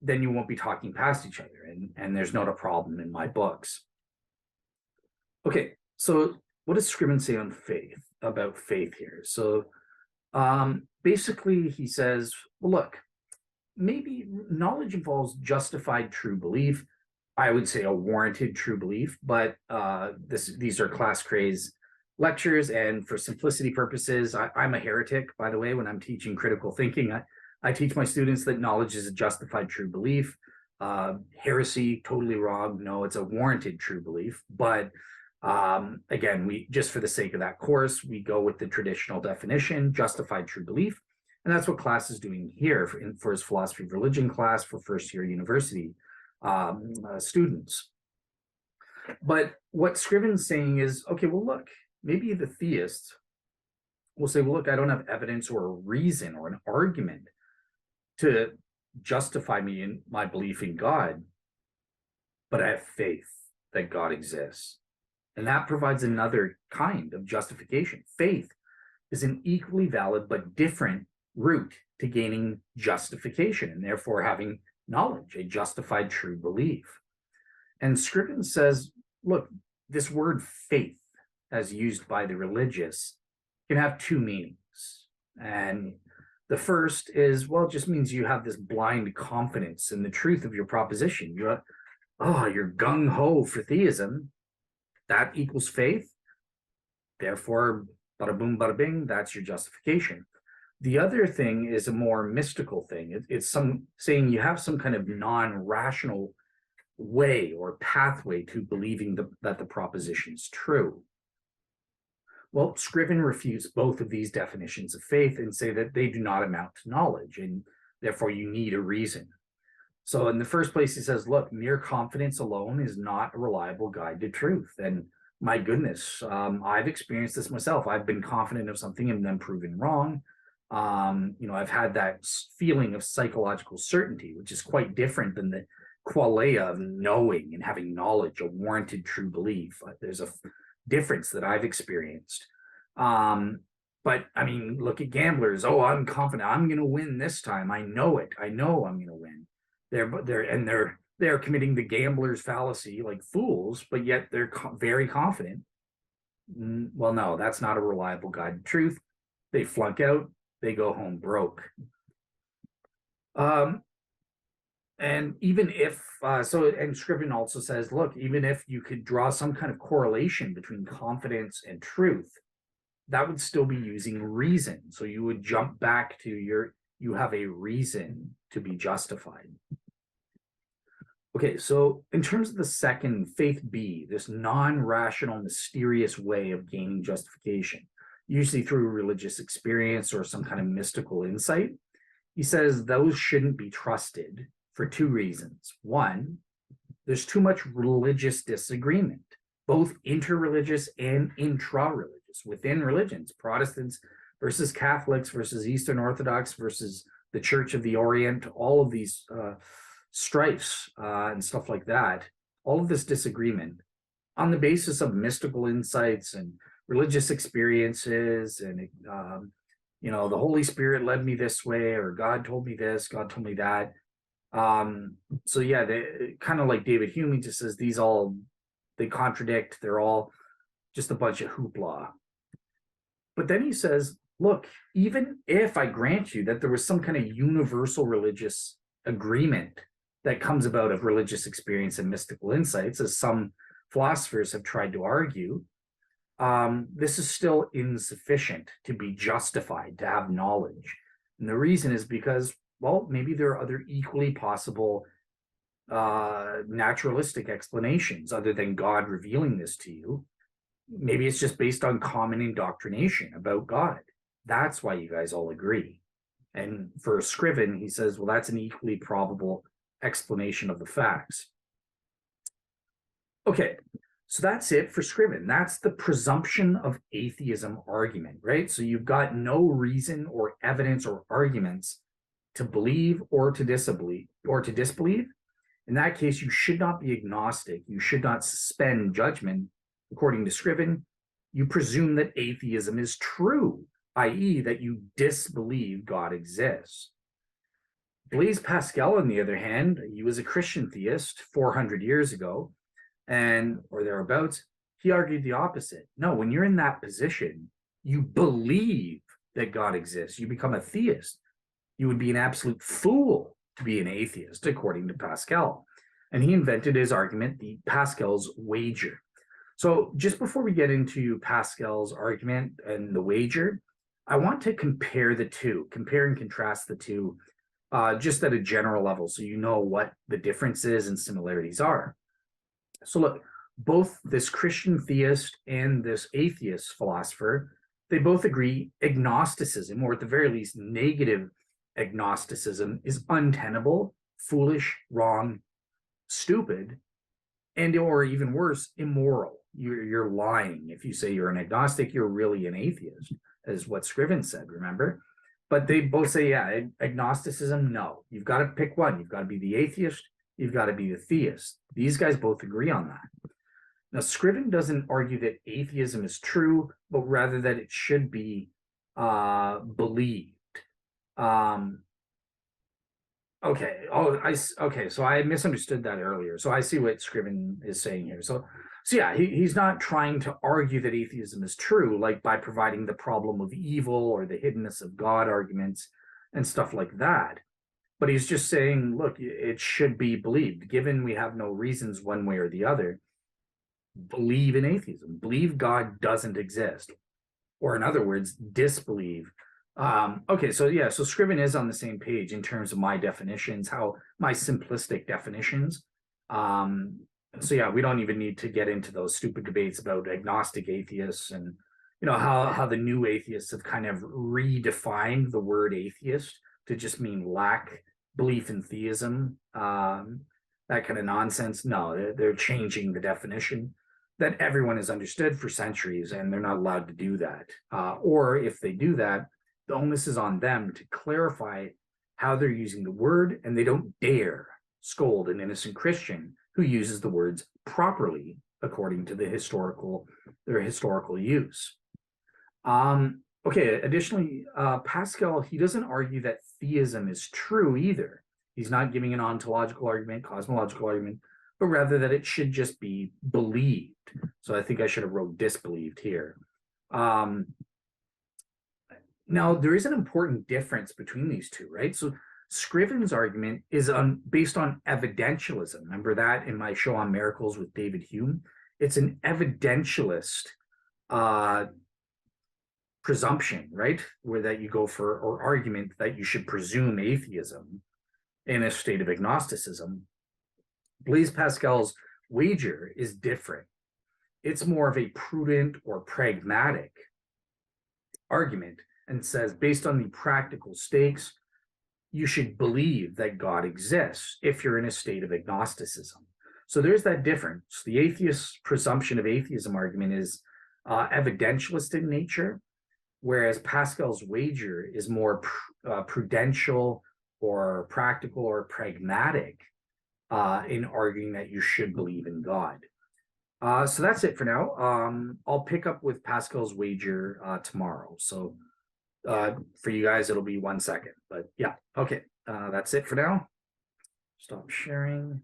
then you won't be talking past each other. And there's not a problem in my books. Okay, so what does Scriven say on faith, about faith here? So basically he says, well, look, maybe knowledge involves justified true belief. I would say a warranted true belief, but these are class craze lectures, and for simplicity purposes, I'm a heretic, by the way, when I'm teaching critical thinking. I teach my students that knowledge is a justified true belief. Heresy, totally wrong. No, it's a warranted true belief. But again, we just for the sake of that course, we go with the traditional definition, justified true belief. And that's what class is doing here for his philosophy of religion class for first year university students. But what Scriven's saying is, okay, well, look, maybe the theist will say, well, look, I don't have evidence or a reason or an argument to justify me in my belief in God, but I have faith that God exists. And that provides another kind of justification. Faith is an equally valid but different route to gaining justification and therefore having knowledge, a justified true belief. And Scriven says, look, this word faith, as used by the religious, can have two meanings. And the first is, well, it just means you have this blind confidence in the truth of your proposition. You're gung-ho for theism. That equals faith. Therefore, bada boom, bada bing, that's your justification. The other thing is a more mystical thing. It's saying you have some kind of non-rational way or pathway to believing that the proposition is true. Well, Scriven refutes both of these definitions of faith and say that they do not amount to knowledge, and therefore you need a reason. So in the first place, he says, look, mere confidence alone is not a reliable guide to truth. And my goodness, I've experienced this myself. I've been confident of something and then proven wrong. I've had that feeling of psychological certainty, which is quite different than the qualia of knowing and having knowledge, a warranted true belief. There's a difference that I've experienced. But I mean, look at gamblers. Oh, I'm confident I'm going to win this time. I know it. I know I'm going to win. They're committing the gambler's fallacy like fools, but yet they're very confident. Well, no, that's not a reliable guide to truth. They flunk out. They go home broke. And even if, and Scriven also says, look, even if you could draw some kind of correlation between confidence and truth, that would still be using reason. So you would jump back to you have a reason to be justified. Okay, so in terms of the second, faith B, this non-rational, mysterious way of gaining justification, usually through religious experience or some kind of mystical insight, he says those shouldn't be trusted for two reasons. One, there's too much religious disagreement, both interreligious and intra-religious, within religions, Protestants versus Catholics versus Eastern Orthodox versus the Church of the Orient, all of these strifes and stuff like that, all of this disagreement on the basis of mystical insights and religious experiences and the Holy Spirit led me this way, or God told me this, God told me that. So yeah, they kind of like David Hume, he just says they contradict, they're all just a bunch of hoopla. But then he says, look, even if I grant you that there was some kind of universal religious agreement that comes about of religious experience and mystical insights, as some philosophers have tried to argue, this is still insufficient to be justified, to have knowledge. And the reason is because, well, maybe there are other equally possible naturalistic explanations other than God revealing this to you. Maybe it's just based on common indoctrination about God. That's why you guys all agree. And for Scriven, he says, well, that's an equally probable explanation of the facts. Okay, so that's it for Scriven. That's the presumption of atheism argument, right? So you've got no reason or evidence or arguments to believe or to disbelieve. In that case, you should not be agnostic. You should not suspend judgment. According to Scriven, you presume that atheism is true, i.e., that you disbelieve God exists. Blaise Pascal, on the other hand, he was a Christian theist 400 years ago, or thereabouts. He argued the opposite. No, when you're in that position, you believe that God exists. You become a theist. You would be an absolute fool to be an atheist, according to Pascal. And he invented his argument, the Pascal's wager. So just before we get into Pascal's argument and the wager, I want to compare and contrast the two, just at a general level, so you know what the differences and similarities are. So look, both this Christian theist and this atheist philosopher, they both agree agnosticism, or at the very least negative agnosticism, is untenable, foolish, wrong, stupid, and or even worse, immoral. You're lying. If you say you're an agnostic, you're really an atheist, is what Scriven said, remember? But they both say, yeah, agnosticism, no. You've got to pick one. You've got to be the atheist. You've got to be the theist. These guys both agree on that. Now, Scriven doesn't argue that atheism is true, but rather that it should be believed. Okay. So I misunderstood that earlier. So I see what Scriven is saying here. So yeah, he's not trying to argue that atheism is true, like by providing the problem of evil or the hiddenness of God arguments and stuff like that. But he's just saying, look, it should be believed. Given we have no reasons one way or the other, believe in atheism. Believe God doesn't exist. Or in other words, disbelieve. So Scriven is on the same page in terms of my definitions, my simplistic definitions. So yeah, we don't even need to get into those stupid debates about agnostic atheists and how the new atheists have kind of redefined the word atheist to just mean lack belief in theism, that kind of nonsense. No, they're changing the definition that everyone has understood for centuries, and they're not allowed to do that. Or if they do that, the onus is on them to clarify how they're using the word, and they don't dare scold an innocent Christian who uses the words properly according to their historical use. Additionally, Pascal, he doesn't argue that theism is true either. He's not giving an ontological argument, cosmological argument, but rather that it should just be believed. So I think I should have wrote disbelieved here. Now, there is an important difference between these two, right? So Scriven's argument is based on evidentialism. Remember that in my show on miracles with David Hume? It's an evidentialist presumption, right? Where that you go for, or argument that you should presume atheism in a state of agnosticism. Blaise Pascal's wager is different. It's more of a prudent or pragmatic argument, and says, based on the practical stakes, you should believe that God exists if you're in a state of agnosticism. So there's that difference. The atheist presumption of atheism argument is evidentialist in nature, whereas Pascal's wager is more prudential or practical or pragmatic in arguing that you should believe in God. So that's it for now. I'll pick up with Pascal's wager tomorrow. So for you guys, it'll be 1 second. But yeah, okay. That's it for now. Stop sharing.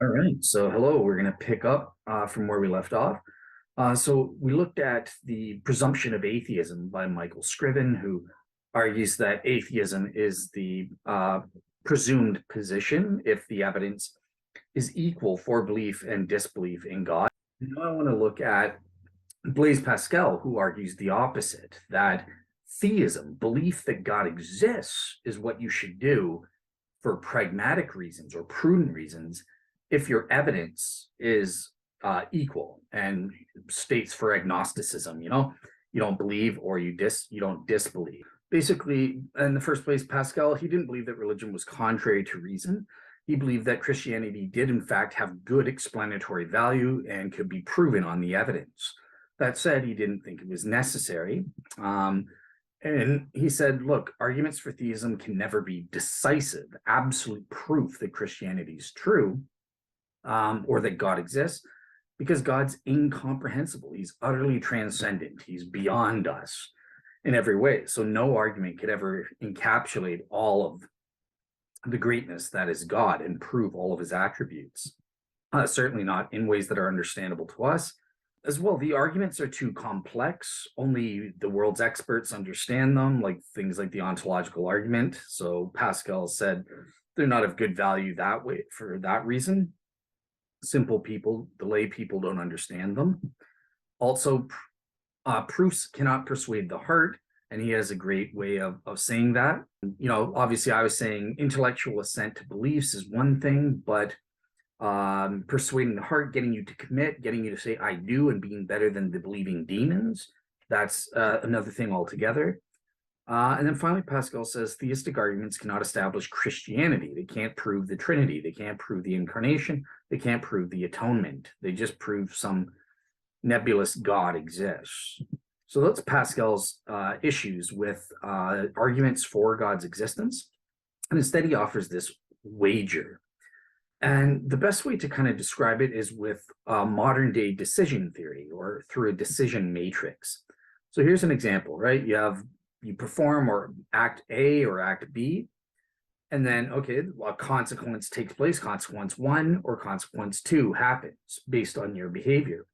All right. So hello, we're going to pick up from where we left off. So we looked at the Presumption of Atheism by Michael Scriven, who argues that atheism is the presumed position if the evidence is equal for belief and disbelief in God. Now I want to look at Blaise Pascal, who argues the opposite, that theism, belief that God exists, is what you should do for pragmatic reasons or prudent reasons if your evidence is equal, and states for agnosticism, you don't believe or you don't disbelieve. Basically, in the first place, Pascal, he didn't believe that religion was contrary to reason. He believed that Christianity did in fact have good explanatory value and could be proven on the evidence. That said, he didn't think it was necessary. And he said, look, arguments for theism can never be decisive, absolute proof that Christianity is true, or that God exists, because God's incomprehensible. He's utterly transcendent. He's beyond us in every way. So no argument could ever encapsulate all of the greatness that is God and prove all of his attributes. Certainly not in ways that are understandable to us. As well, the arguments are too complex. Only the world's experts understand them, like things like the ontological argument. So Pascal said they're not of good value that way for that reason. Simple people, the lay people, don't understand them. Also, proofs cannot persuade the heart, and he has a great way of saying that. Obviously, I was saying intellectual assent to beliefs is one thing, but persuading the heart, getting you to commit, getting you to say I do, and being better than the believing demons, that's another thing altogether. And then finally, Pascal says theistic arguments cannot establish Christianity. They can't prove the Trinity. They can't prove the incarnation. They can't prove the atonement. They just prove some nebulous God exists. So that's Pascal's issues with arguments for God's existence. And instead, he offers this wager. And the best way to kind of describe it is with modern day decision theory, or through a decision matrix. So here's an example, right? You perform or act A or act B, and then, okay, a consequence takes place, consequence 1 or consequence 2 happens based on your behavior.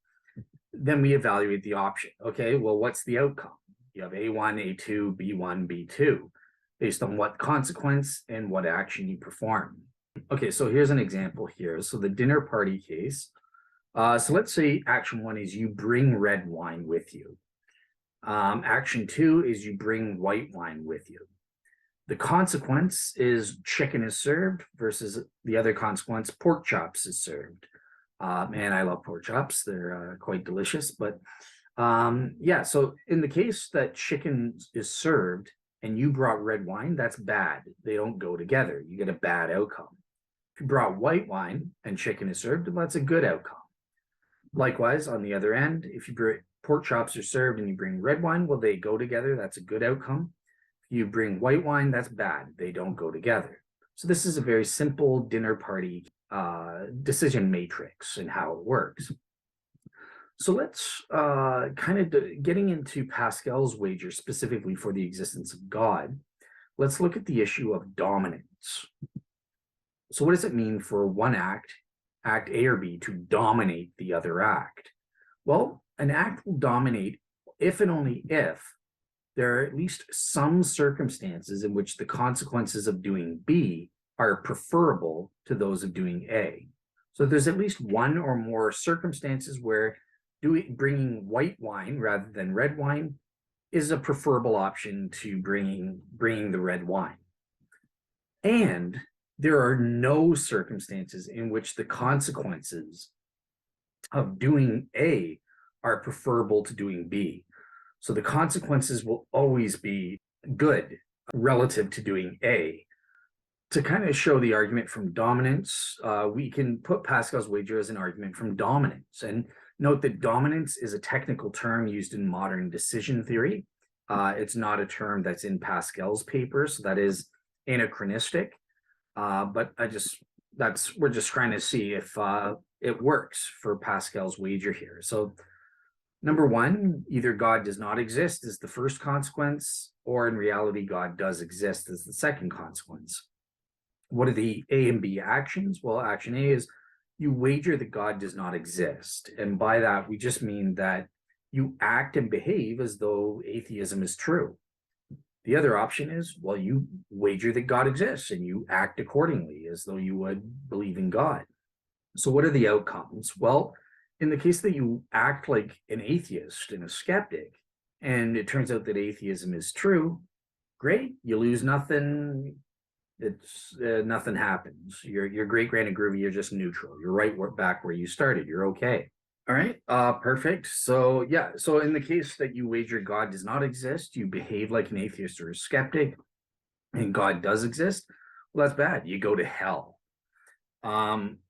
Then we evaluate the option. Okay, well, what's the outcome? You have A1, A2, B1, B2, based on what consequence and what action you perform. Okay, so here's an example here. So the dinner party case. So let's say action 1 is you bring red wine with you. Action 2 is you bring white wine with you. The consequence is chicken is served versus the other consequence, pork chops is served. And I love pork chops. They're quite delicious. But yeah, so in the case that chicken is served and you brought red wine, that's bad. They don't go together. You get a bad outcome. If you brought white wine and chicken is served, that's a good outcome. Likewise, on the other end, if you bring pork chops are served and you bring red wine, well, they go together. That's a good outcome. If you bring white wine, that's bad. They don't go together. So this is a very simple dinner party decision matrix and how it works. So let's kind of getting into Pascal's wager specifically for the existence of God. Let's look at the issue of dominance. So what does it mean for one act A or B, to dominate the other act? Well, an act will dominate if and only if there are at least some circumstances in which the consequences of doing B are preferable to those of doing A. So there's at least one or more circumstances where bringing white wine rather than red wine is a preferable option to bringing the red wine. And there are no circumstances in which the consequences of doing A are preferable to doing B. So the consequences will always be good relative to doing A. To kind of show the argument from dominance, we can put Pascal's wager as an argument from dominance. And Note that dominance is a technical term used in modern decision theory. It's not a term that's in Pascal's paper, so that is anachronistic. But we're just trying to see if it works for Pascal's wager here. So number one, either God does not exist is the first consequence, or in reality, God does exist as the second consequence. What are the A and B actions? Well, action A is you wager that God does not exist. And by that, we just mean that you act and behave as though atheism is true. The other option is, well, you wager that God exists and you act accordingly as though you would believe in God. So what are the outcomes? Well, in the case that you act like an atheist and a skeptic, and it turns out that atheism is true, great, you lose nothing. Nothing happens. You're great, grand, and groovy. You're just neutral. You're right back where you started. You're okay. All right, perfect. So yeah, so in the case that you wager God does not exist, you behave like an atheist or a skeptic, and God does exist, well, that's bad. You go to hell.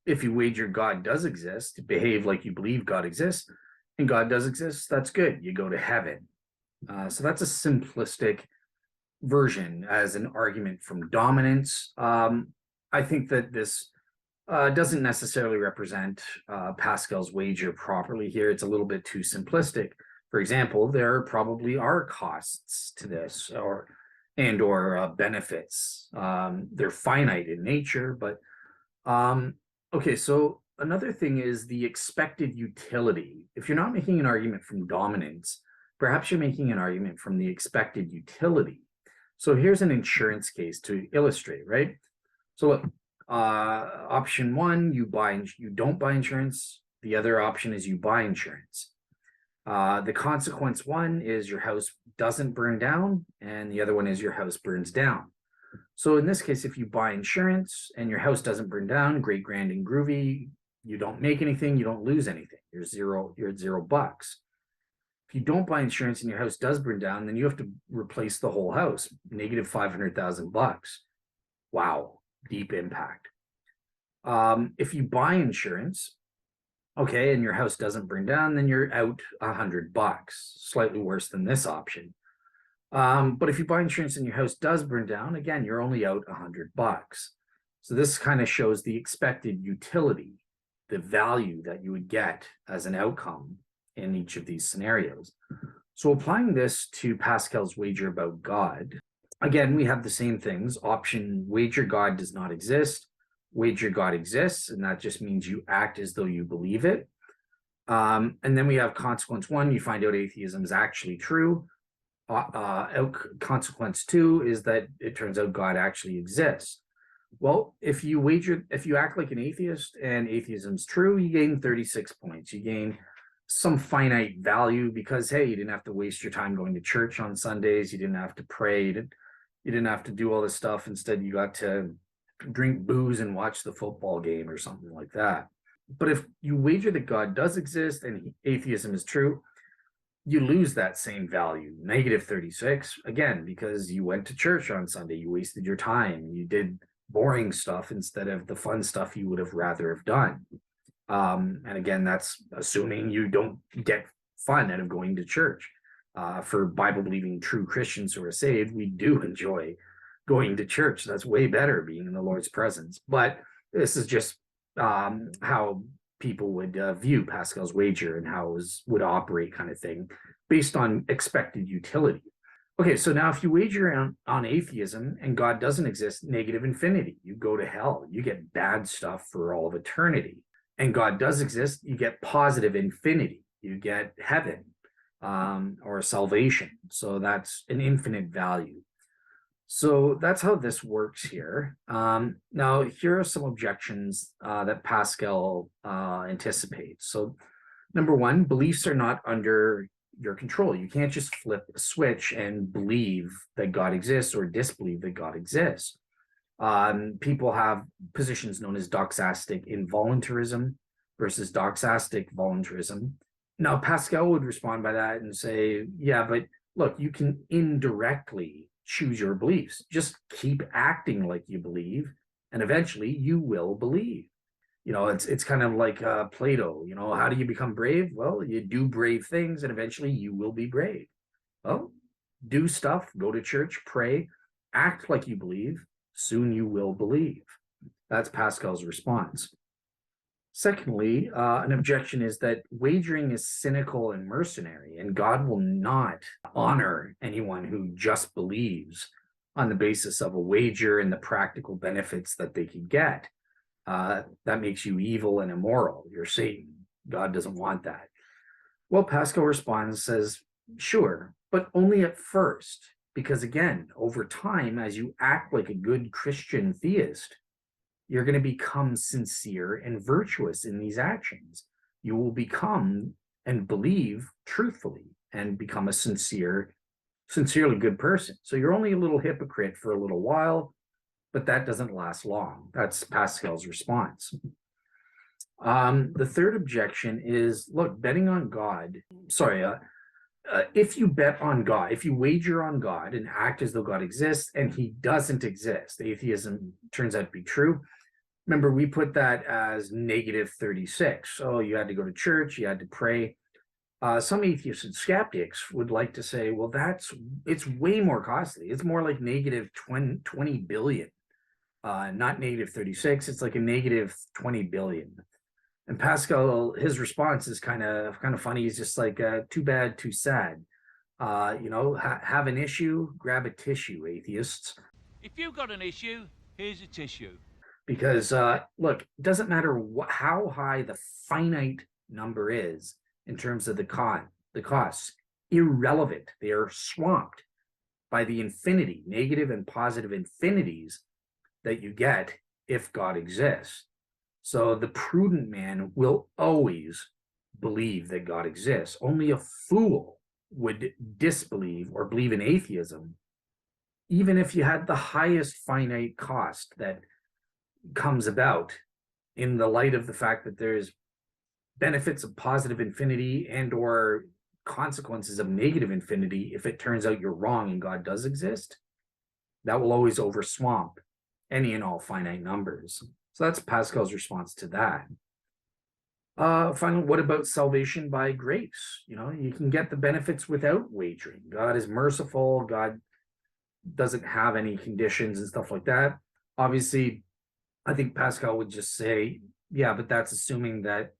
If you wager God does exist, behave like you believe God exists, and God does exist, that's good. You go to heaven. So that's a simplistic version as an argument from dominance. I think that this doesn't necessarily represent Pascal's wager properly here. It's a little bit too simplistic. For example, there probably are costs to this or benefits. They're finite in nature, but okay, so another thing is the expected utility. If you're not making an argument from dominance, perhaps you're making an argument from the expected utility. So here's an insurance case to illustrate, right? So look, option one, you don't buy insurance. The other option is you buy insurance. The consequence one is your house doesn't burn down, and the other one is your house burns down. So in this case, if you buy insurance and your house doesn't burn down, great, grand, and groovy, you don't make anything, you don't lose anything. You're at $0. If you don't buy insurance and your house does burn down, then you have to replace the whole house, negative $500,000. Wow, deep impact. If you buy insurance, okay, and your house doesn't burn down, then you're out $100, slightly worse than this option. But if you buy insurance and your house does burn down, again, you're only out $100. So this kind of shows the expected utility, the value that you would get as an outcome in each of these scenarios. So applying this to Pascal's wager about God, again, we have the same things. Option wager God does not exist, wager God exists, and that just means you act as though you believe it. And then we have consequence one, you find out atheism is actually true. Consequence two is that it turns out God actually exists. Well, if you act like an atheist and atheism's true, you gain 36 points. You gain some finite value because, hey, you didn't have to waste your time going to church on Sundays. You didn't have to pray. You didn't have to do all this stuff. Instead, you got to drink booze and watch the football game or something like that. But if you wager that God does exist and atheism is true, you lose that same value, negative 36, again, because you went to church on Sunday. You wasted your time. You did boring stuff instead of the fun stuff you would have rather have done. And again, that's assuming you don't get fun out of going to church. For Bible-believing true Christians who are saved, we do enjoy going to church. That's way better, being in the Lord's presence. But this is just how people would view Pascal's wager and how it would operate, kind of thing, based on expected utility. Okay, so now if you wager on atheism and God doesn't exist, negative infinity, you go to hell. You get bad stuff for all of eternity. And God does exist, you get positive infinity. You get heaven or salvation. So that's an infinite value. So that's how this works here. Now, here are some objections that Pascal anticipates. So number one, beliefs are not under your control. You can't just flip a switch and believe that God exists or disbelieve that God exists. People have positions known as doxastic involuntarism versus doxastic voluntarism. Now, Pascal would respond by that and say, yeah, but look, you can indirectly choose your beliefs. Just keep acting like you believe, and eventually you will believe. It's kind of like Plato. How do you become brave? Well, you do brave things, and eventually you will be brave. Well, do stuff, go to church, pray, act like you believe. Soon you will believe. That's Pascal's response. Secondly, an objection is that wagering is cynical and mercenary, and God will not honor anyone who just believes on the basis of a wager and the practical benefits that they can get. That makes you evil and immoral. You're Satan. God doesn't want that. Well, Pascal responds, says, sure, but only at first, because again, over time, as you act like a good Christian theist, you're going to become sincere and virtuous in these actions. You will become and believe truthfully and become a sincerely good person. So you're only a little hypocrite for a little while, but that doesn't last long. That's Pascal's response. The third objection is, look, betting on God. If you bet on God, if you wager on God and act as though God exists and he doesn't exist, atheism turns out to be true. Remember, we put that as negative 36. So you had to go to church, you had to pray. Some atheists and skeptics would like to say, well, it's way more costly. It's more like negative 20 billion, not negative 36. It's like a negative 20 billion. And Pascal, his response is kind of funny. He's just like, too bad, too sad. Have an issue, grab a tissue, atheists. If you've got an issue, here's a tissue. Because, look, it doesn't matter how high the finite number is in terms of the costs. Irrelevant. They are swamped by the infinity, negative and positive infinities that you get if God exists. So the prudent man will always believe that God exists. Only a fool would disbelieve or believe in atheism, even if you had the highest finite cost that comes about in the light of the fact that there's benefits of positive infinity and or consequences of negative infinity. If it turns out you're wrong and God does exist, that will always overswamp any and all finite numbers. So that's Pascal's response to that. Finally, what about salvation by grace? You can get the benefits without wagering. God is merciful. God doesn't have any conditions and stuff like that. Obviously, I think Pascal would just say, yeah, but that's assuming that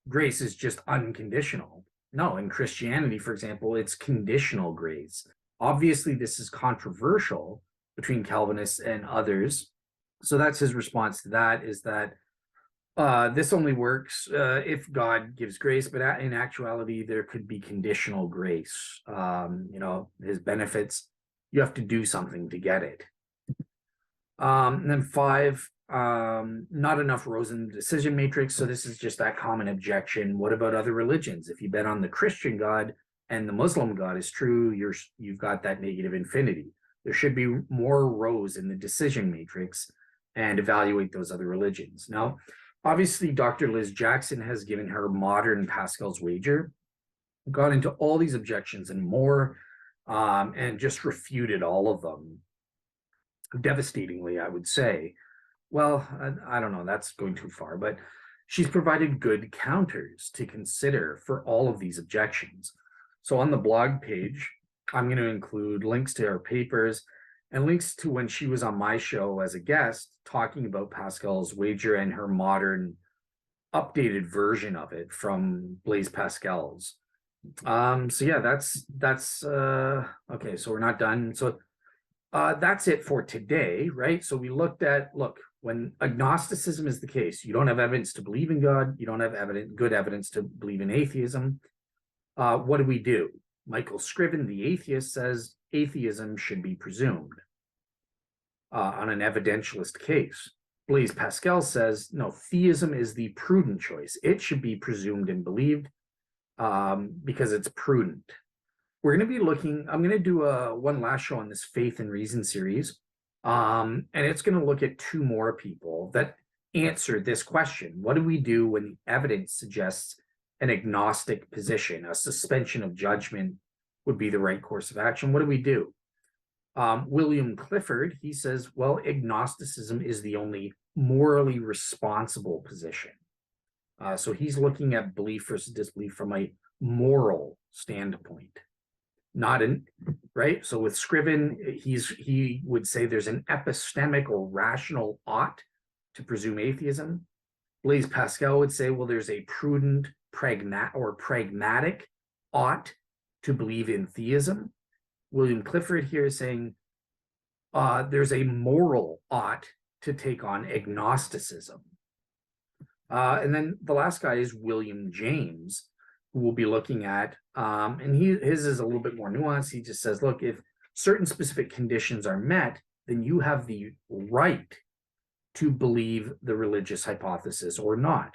grace is just unconditional. No, in Christianity, for example, it's conditional grace. Obviously, this is controversial between Calvinists and others. So that's his response to that, is that this only works if God gives grace, but in actuality, there could be conditional grace. His benefits, you have to do something to get it. And then 5, not enough rows in the decision matrix. So this is just that common objection. What about other religions? If you bet on the Christian God and the Muslim God is true, you've got that negative infinity. There should be more rows in the decision matrix and evaluate those other religions. Now, obviously, Dr. Liz Jackson has given her modern Pascal's wager, got into all these objections and more, and just refuted all of them devastatingly, I would say. Well, I don't know, that's going too far, but she's provided good counters to consider for all of these objections. So on the blog page, I'm going to include links to her papers and links to when she was on my show as a guest talking about Pascal's wager and her modern updated version of it from Blaise Pascal's. So yeah, that's okay, so we're not done. So that's it for today, right? So we looked at, when agnosticism is the case, you don't have evidence to believe in God, you don't have good evidence to believe in atheism. What do? Michael Scriven, the atheist, says atheism should be presumed on an evidentialist case. Blaise Pascal says, no, theism is the prudent choice. It should be presumed and believed because it's prudent. We're going to be I'm going to do one last show on this Faith and Reason series. And it's going to look at 2 more people that answer this question. What do we do when the evidence suggests an agnostic position, a suspension of judgment would be the right course of action? What do we do? William Clifford, he says, well, agnosticism is the only morally responsible position. So he's looking at belief versus disbelief from a moral standpoint, not in, right? So with Scriven, he would say there's an epistemic or rational ought to presume atheism. Blaise Pascal would say, well, there's a prudent, pragmatic ought to believe in theism. William Clifford here is saying there's a moral ought to take on agnosticism. And then the last guy is William James, who we'll be looking at, and his is a little bit more nuanced. He just says, look, if certain specific conditions are met, then you have the right to believe the religious hypothesis or not.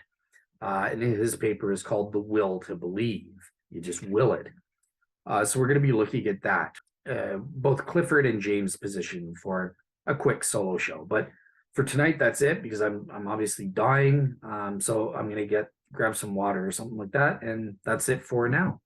And his paper is called The Will to Believe. You just will it. So we're going to be looking at that, both Clifford and James' position for a quick solo show. But for tonight, that's it, because I'm obviously dying. So I'm going to grab some water or something like that. And that's it for now.